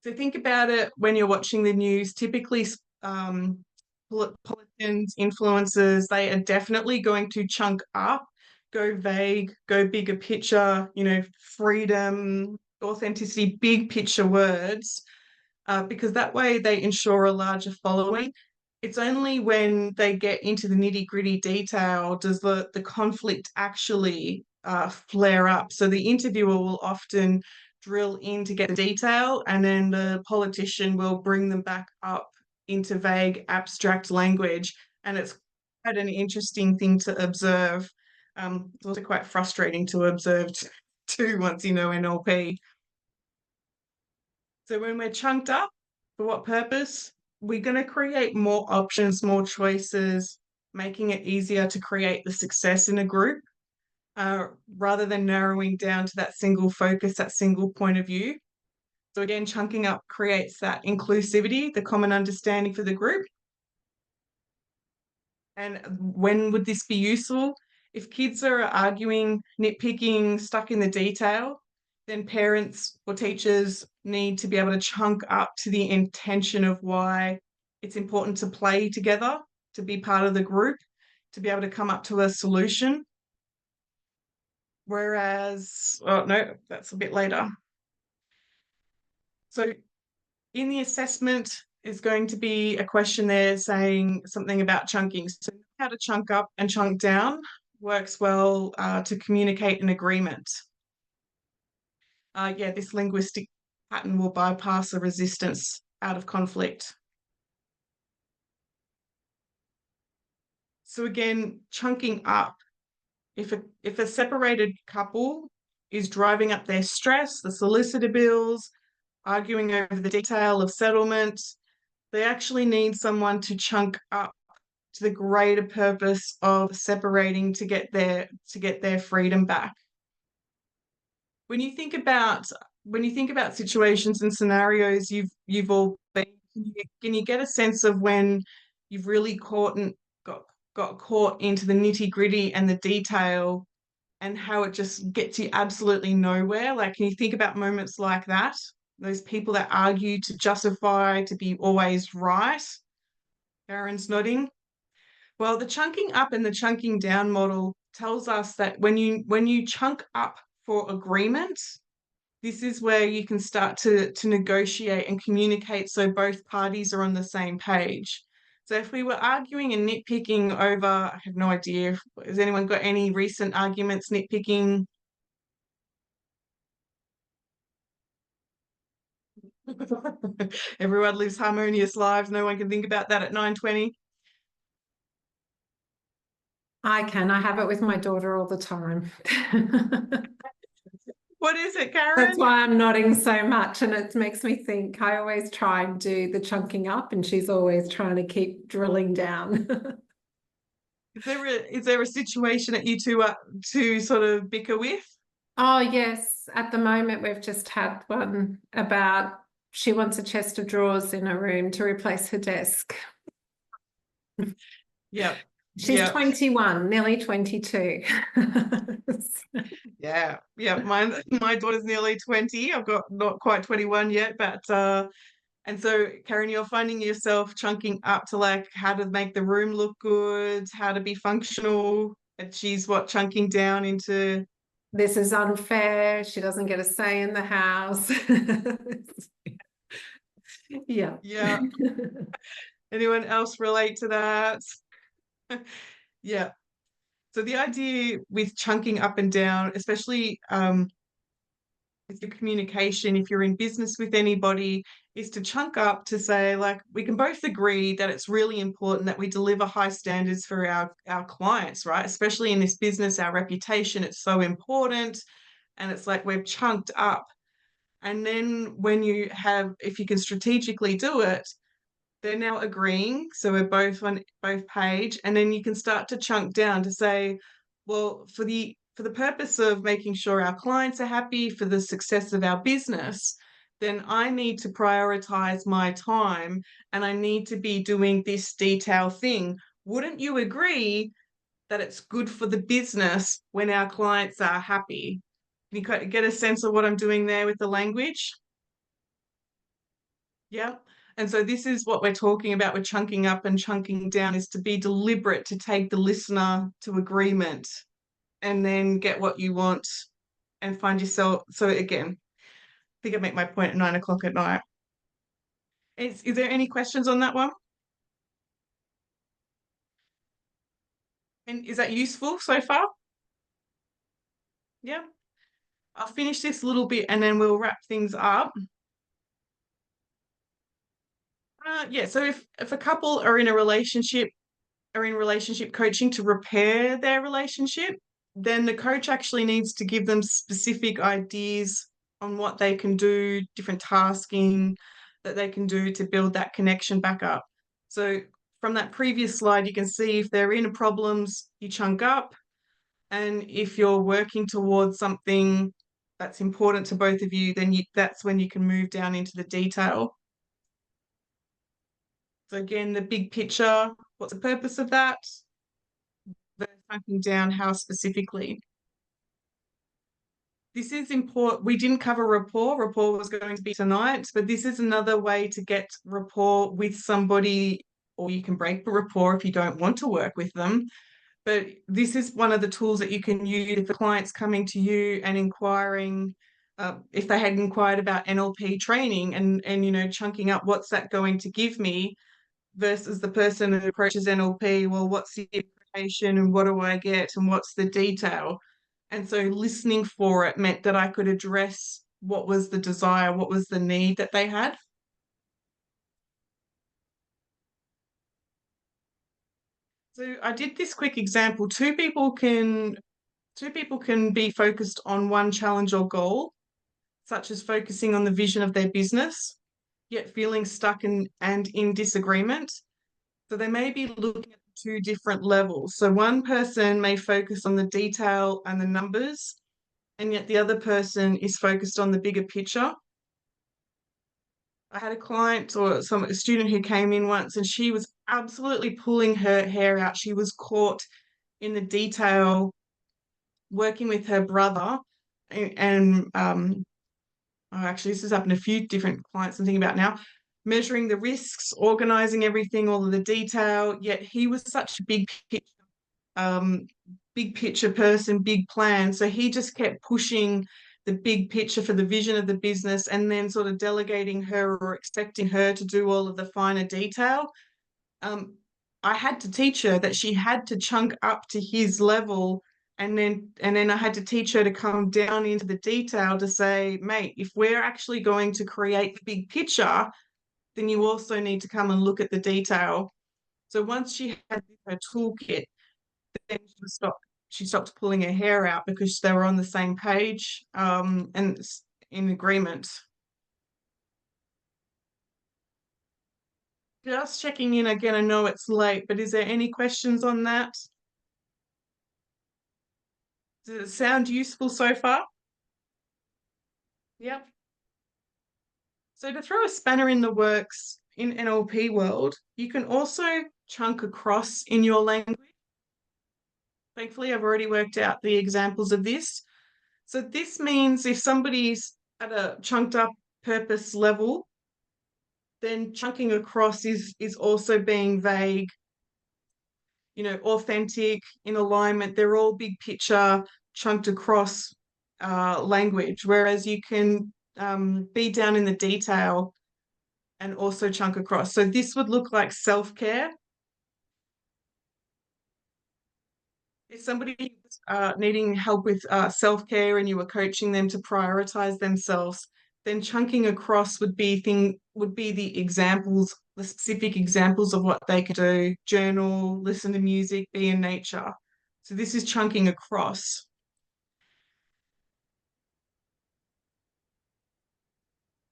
So think about it when you're watching the news. Typically, politicians, influencers, they are definitely going to chunk up go vague, go bigger picture, freedom, authenticity, big picture words, because that way they ensure a larger following. It's only when they get into the nitty-gritty detail does the conflict actually flare up. So the interviewer will often drill in to get the detail, and then the politician will bring them back up into vague, abstract language. And it's quite an interesting thing to observe. It's also quite frustrating to observe too once you know NLP. So when we're chunked up, for what purpose? We're going to create more options, more choices, making it easier to create the success in a group, rather than narrowing down to that single focus, that single point of view. So again, chunking up creates that inclusivity, the common understanding for the group. And when would this be useful? If kids are arguing, nitpicking, stuck in the detail, then parents or teachers need to be able to chunk up to the intention of why it's important to play together, to be part of the group, to be able to come up to a solution. Whereas, oh no, that's a bit later. So in the assessment is going to be a question there saying something about chunking. So how to chunk up and chunk down works well to communicate an agreement. This linguistic pattern will bypass the resistance out of conflict. So again, chunking up. If a separated couple is driving up their stress, the solicitor bills, arguing over the detail of settlement, they actually need someone to chunk up to the greater purpose of separating to get their freedom back. When you think about situations and scenarios you've all been, can you get a sense of when you've really got caught into the nitty-gritty and the detail and how it just gets you absolutely nowhere? Like, can you think about moments like that? Those people that argue to justify, to be always right? Karen's nodding. Well, the chunking up and the chunking down model tells us that when you chunk up for agreement, this is where you can start to negotiate and communicate so both parties are on the same page. So if we were arguing and nitpicking over, I have no idea, has anyone got any recent arguments, nitpicking? Everyone lives harmonious lives. No one can think about that at 9:20. I can. I have it with my daughter all the time. What is it, Karen? That's why I'm nodding so much, and it makes me think. I always try and do the chunking up, and she's always trying to keep drilling down. Is there a situation that you two sort of bicker with? Oh, yes. At the moment, we've just had one about she wants a chest of drawers in her room to replace her desk. Yeah. She's 21, nearly 22. Yeah. My daughter's nearly 20. I've got not quite 21 yet, but and so Karen, you're finding yourself chunking up to like how to make the room look good, how to be functional, and she's chunking down into this is unfair. She doesn't get a say in the house. Yeah. Yeah. Anyone else relate to that? Yeah. So the idea with chunking up and down, especially with your communication, if you're in business with anybody, is to chunk up to say, like, we can both agree that it's really important that we deliver high standards for our clients, right? Especially in this business, our reputation, it's so important. And it's like we've chunked up. And then if you can strategically do it, they're now agreeing, so we're both on both page, and then you can start to chunk down to say, well, for the purpose of making sure our clients are happy, for the success of our business, then I need to prioritize my time and I need to be doing this detail thing. Wouldn't you agree that it's good for the business when our clients are happy? You get a sense of what I'm doing there with the language? Yeah. And so this is what we're talking about with chunking up and chunking down, is to be deliberate, to take the listener to agreement. and then get what you want and find yourself. So again, I think I make my point at 9 o'clock at night. Is there any questions on that one? And is that useful so far? Yeah. I'll finish this little bit and then we'll wrap things up. Yeah, so if a couple are in relationship coaching to repair their relationship, then the coach actually needs to give them specific ideas on what they can do, different tasking that they can do to build that connection back up. So from that previous slide, you can see if they're in problems, you chunk up. And if you're working towards something that's important to both of you, then that's when you can move down into the detail. So again, the big picture, what's the purpose of that? Chunking down how specifically. This is important. We didn't cover rapport. Rapport was going to be tonight, but this is another way to get rapport with somebody, or you can break the rapport if you don't want to work with them. But this is one of the tools that you can use if the client's coming to you and inquiring, if they had inquired about NLP training and you know, chunking up what's that going to give me, versus the person who approaches NLP, well, what's the implication and what do I get and what's the detail? And so listening for it meant that I could address what was the desire, what was the need that they had. So I did this quick example. Two people can be focused on one challenge or goal, such as focusing on the vision of their business, yet feeling stuck and in disagreement. So they may be looking at two different levels. So one person may focus on the detail and the numbers, and yet the other person is focused on the bigger picture. I had a client or a student who came in once and she was absolutely pulling her hair out. She was caught in the detail, working with her brother, and actually this has happened to a few different clients I'm thinking about now, measuring the risks, organizing everything, all of the detail, yet he was such a big picture person, big plan. So he just kept pushing the big picture for the vision of the business and then sort of delegating her or expecting her to do all of the finer detail. I had to teach her that she had to chunk up to his level, and then I had to teach her to come down into the detail to say, mate, if we're actually going to create the big picture, then you also need to come and look at the detail. So once she had her toolkit, then she stopped pulling her hair out because they were on the same page and in agreement. Just checking in again, I know it's late, but is there any questions on that? Does it sound useful so far? Yep. So to throw a spanner in the works in NLP world, you can also chunk across in your language. Thankfully, I've already worked out the examples of this. So this means if somebody's at a chunked up purpose level, then chunking across is also being vague, you know, authentic, in alignment. They're all big picture, chunked across language, whereas you can be down in the detail and also chunk across. So this would look like self-care. If somebody needing help with self-care and you were coaching them to prioritize themselves, then chunking across would be the examples, the specific examples of what they could do: journal, listen to music, be in nature. So this is chunking across.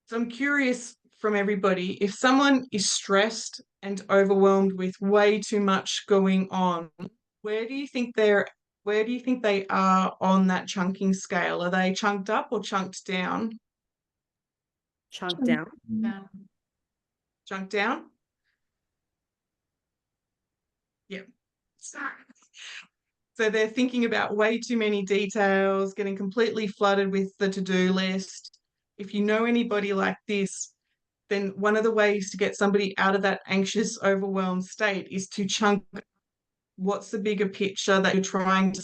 So I'm curious from everybody, if someone is stressed and overwhelmed with way too much going on, where do you think they are on that chunking scale? Are they chunked up or chunked down? Chunked down. Chunked down? Yeah. So they're thinking about way too many details, getting completely flooded with the to-do list. If you know anybody like this, then one of the ways to get somebody out of that anxious, overwhelmed state is to chunk what's the bigger picture that you're trying to.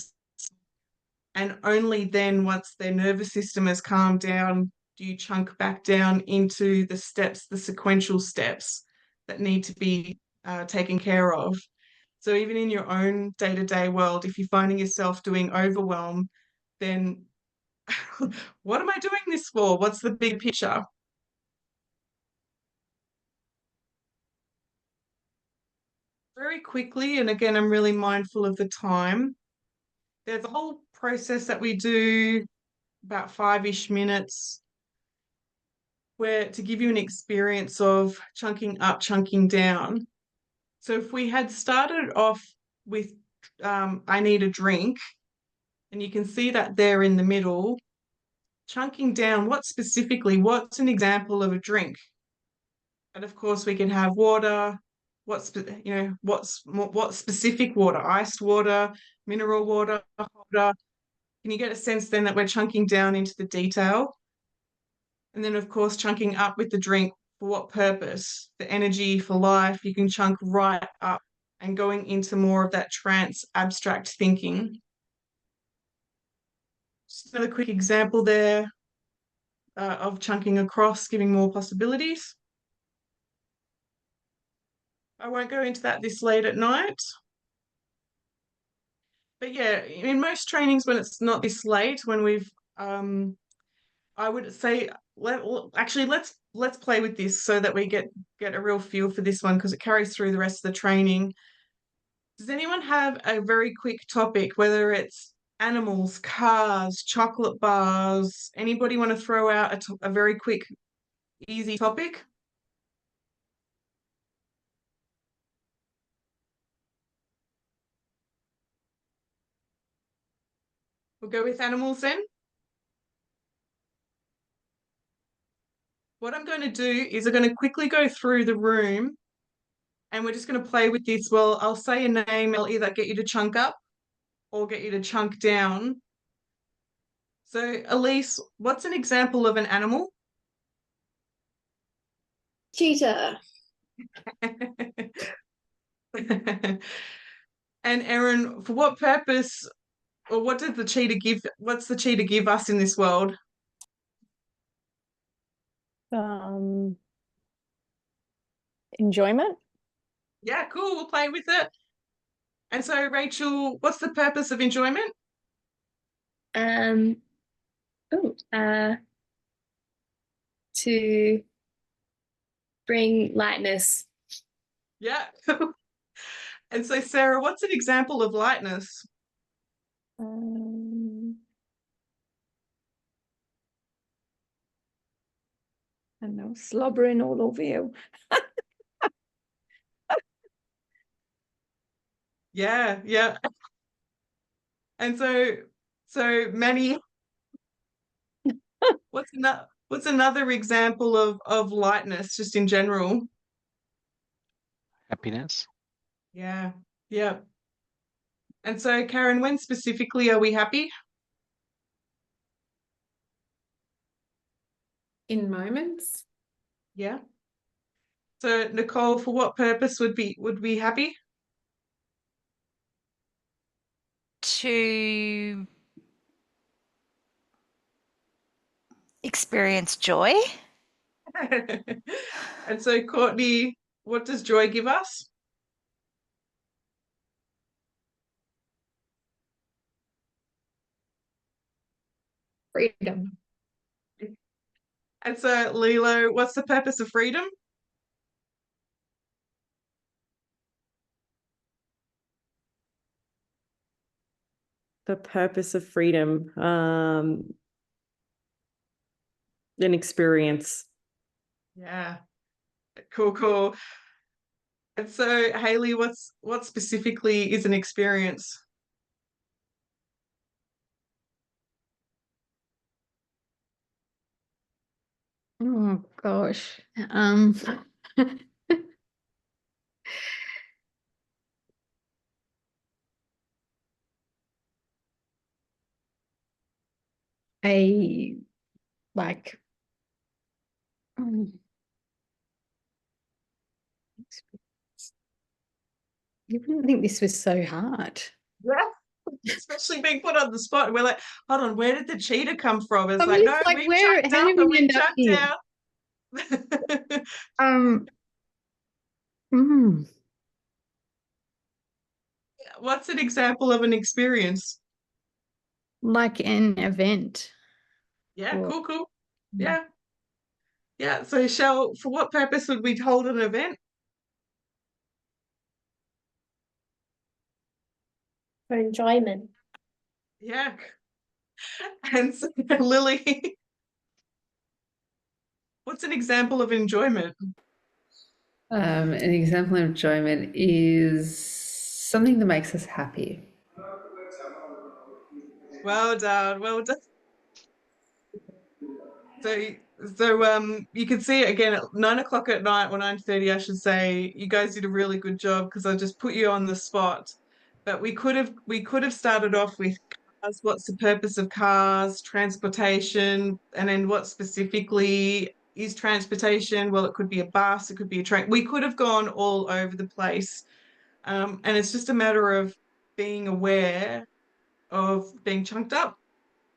And only then, once their nervous system has calmed down, do you chunk back down into the steps, the sequential steps that need to be taken care of. So even in your own day-to-day world, if you're finding yourself doing overwhelm, then what am I doing this for? What's the big picture? Very quickly, and again, I'm really mindful of the time. There's a whole process that we do, about 5-ish minutes, where to give you an experience of chunking up, chunking down. So if we had started off with I need a drink, and you can see that there in the middle, chunking down, what specifically, what's an example of a drink? And of course we can have water, what's specific water, iced water, mineral water, hot water. Can you get a sense then that we're chunking down into the detail? And then of course chunking up with the drink, for what purpose? For energy, for life. You can chunk right up and going into more of that trance abstract thinking. Just another quick example there of chunking across, giving more possibilities. I won't go into that this late at night. But yeah, in most trainings when it's not this late, when we've, I would say, let's play with this so that we get a real feel for this one, because it carries through the rest of the training. Does anyone have a very quick topic, whether it's animals, cars, chocolate bars? Anybody want to throw out a very quick, easy topic? We'll go with animals then. What I'm going to do is I'm going to quickly go through the room, and we're just going to play with this. Well, I'll say a name. I'll either get you to chunk up or get you to chunk down. So, Elise, what's an example of an animal? Cheetah. And Erin, for what purpose, or what did the cheetah give? What's the cheetah give us in this world? Enjoyment. Yeah, cool. We'll play with it. And so, Rachel, what's the purpose of enjoyment? To bring lightness. Yeah. And so, Sarah, what's an example of lightness? I know, slobbering all over you. Yeah, yeah. And so Manny, what's another example of lightness just in general? Happiness. Yeah, yeah. And so, Karen, when specifically are we happy? In moments. Yeah. So, Nicole, for what purpose would we happy? To experience joy. And so, Courtney, what does joy give us? Freedom. And so, Lilo, what's the purpose of freedom? The purpose of freedom, an experience. Yeah. Cool. And so, Haley, what specifically is an experience? Oh gosh. A like you wouldn't think this was so hard. Yeah. especially being put on the spot. We're like, hold on, where did the cheetah come from? It's I like, mean, no, it's like, we've where? chucked How up did and we we've end up chucked here? down. Mm. What's an example of an experience? Like an event. Yeah, Or- cool. Yeah. Yeah. So for what purpose would we hold an event? For enjoyment. Yeah. And so, Lily, what's an example of enjoyment? An example of enjoyment is something that makes us happy. Well done. Well done. You can see it again at 9 o'clock at night or 9:30, I should say. You guys did a really good job because I just put you on the spot. But we could have started off with cars. What's the purpose of cars, transportation, and then what specifically is transportation? Well, it could be a bus, it could be a train. We could have gone all over the place. And it's just a matter of being aware of being chunked up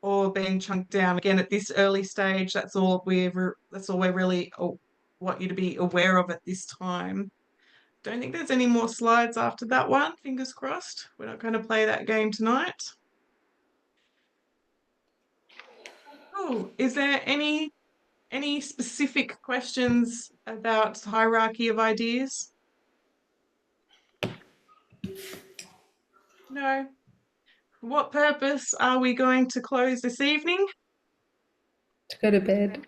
or being chunked down. Again, at this early stage, that's all we're really want you to be aware of at this time. Don't think there's any more slides after that one. Fingers crossed. We're not going to play that game tonight. Oh, is there any specific questions about hierarchy of ideas? No. For what purpose are we going to close this evening? To go to bed.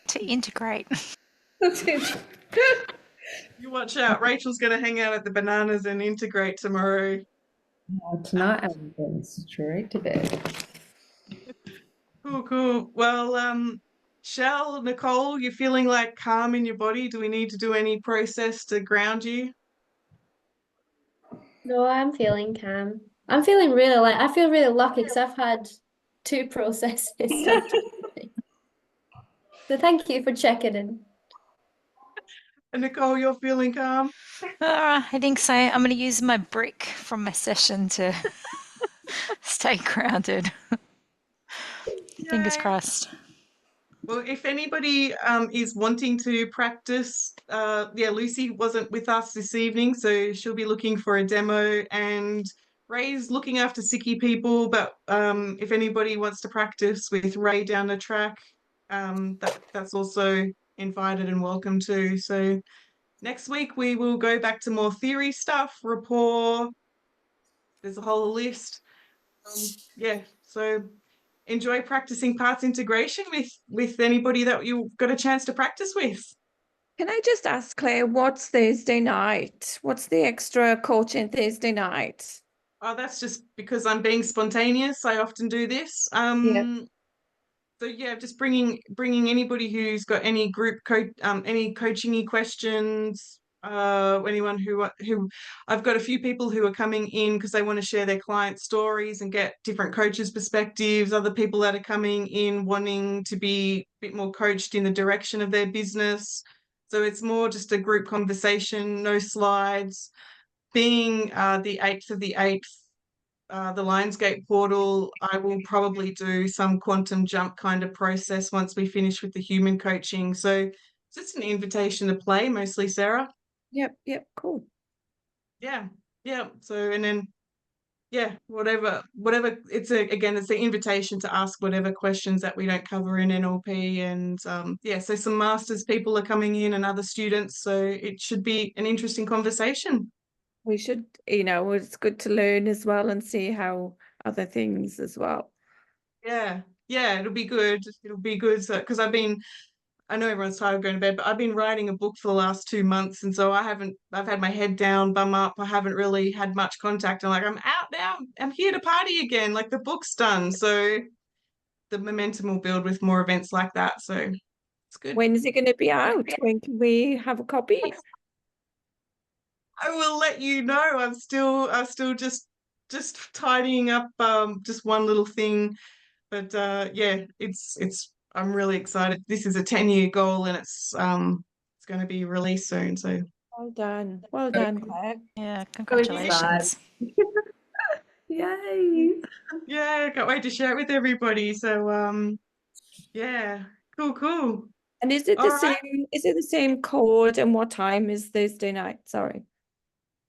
To integrate. That's it. You watch out. Rachel's going to hang out at the bananas and integrate tomorrow. Tonight I'm going straight to bed. Cool. Well, Nicole, you're feeling like calm in your body. Do we need to do any process to ground you? No, I'm feeling calm. I'm feeling really I feel really lucky because I've had 2 processes done today. So thank you for checking in. And Nicole, you're feeling calm? I think so. I'm going to use my brick from my session to stay grounded. Fingers Yay. crossed. Well, if anybody is wanting to practice, Lucy wasn't with us this evening, so she'll be looking for a demo, and Ray's looking after sicky people, but if anybody wants to practice with Ray down the track, that's also invited and welcome too. So next week we will go back to more theory stuff, rapport. There's a whole list. So enjoy practicing parts integration with anybody that you've got a chance to practice with. Can I just ask, Claire, what's Thursday night? What's the extra coaching Thursday night? Oh, that's just because I'm being spontaneous. I often do this. So yeah, just bringing anybody who's got any any coaching questions. Anyone who I've got a few people who are coming in because they want to share their client stories and get different coaches' perspectives. Other people that are coming in wanting to be a bit more coached in the direction of their business. So it's more just a group conversation, no slides. Being the 8th of the 8th. The Lionsgate portal, I will probably do some quantum jump kind of process once we finish with the human coaching. So it's just an invitation to play, mostly, Sarah. Yep, cool. Yeah. So, and then, whatever. It's the invitation to ask whatever questions that we don't cover in NLP. And so some masters people are coming in and other students. So it should be an interesting conversation. We should, it's good to learn as well and see how other things as well. Yeah, it'll be good. So, because I know everyone's tired of going to bed, but I've been writing a book for the last 2 months. And so I've had my head down, bum up. I haven't really had much contact. I'm like, I'm out now. I'm here to party again. Like the book's done. So the momentum will build with more events like that. So it's good. When is it going to be out? When can we have a copy? I will let you know. I'm still just tidying up just one little thing. But I'm really excited. This is a 10-year goal and it's going to be released soon. So Well done, Claire. Yeah, congratulations. Yay. Yeah, can't wait to share it with everybody. So yeah, cool. And is it All the right. same? Is it the same code? And what time is Thursday night? Sorry.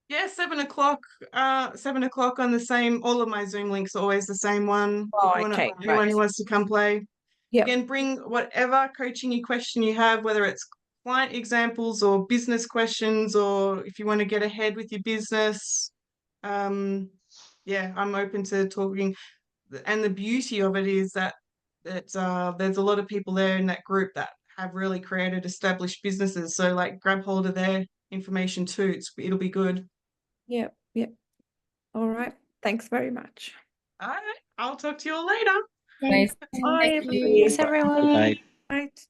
Yeah, 7 o'clock. 7 o'clock on the same. All of my Zoom links are always the same one. Oh, If you want okay, anyone right. who wants to come play. Yep. Again, bring whatever coaching question you have, whether it's client examples or business questions, or if you want to get ahead with your business. Yeah, I'm open to talking. And the beauty of it is that there's a lot of people there in that group that have really created established businesses. So like grab hold of their information too. It'll be good. Yep. All right. Thanks very much. All right. I'll talk to you all later. Thanks. Bye, Thanks, everyone. Good night. Right.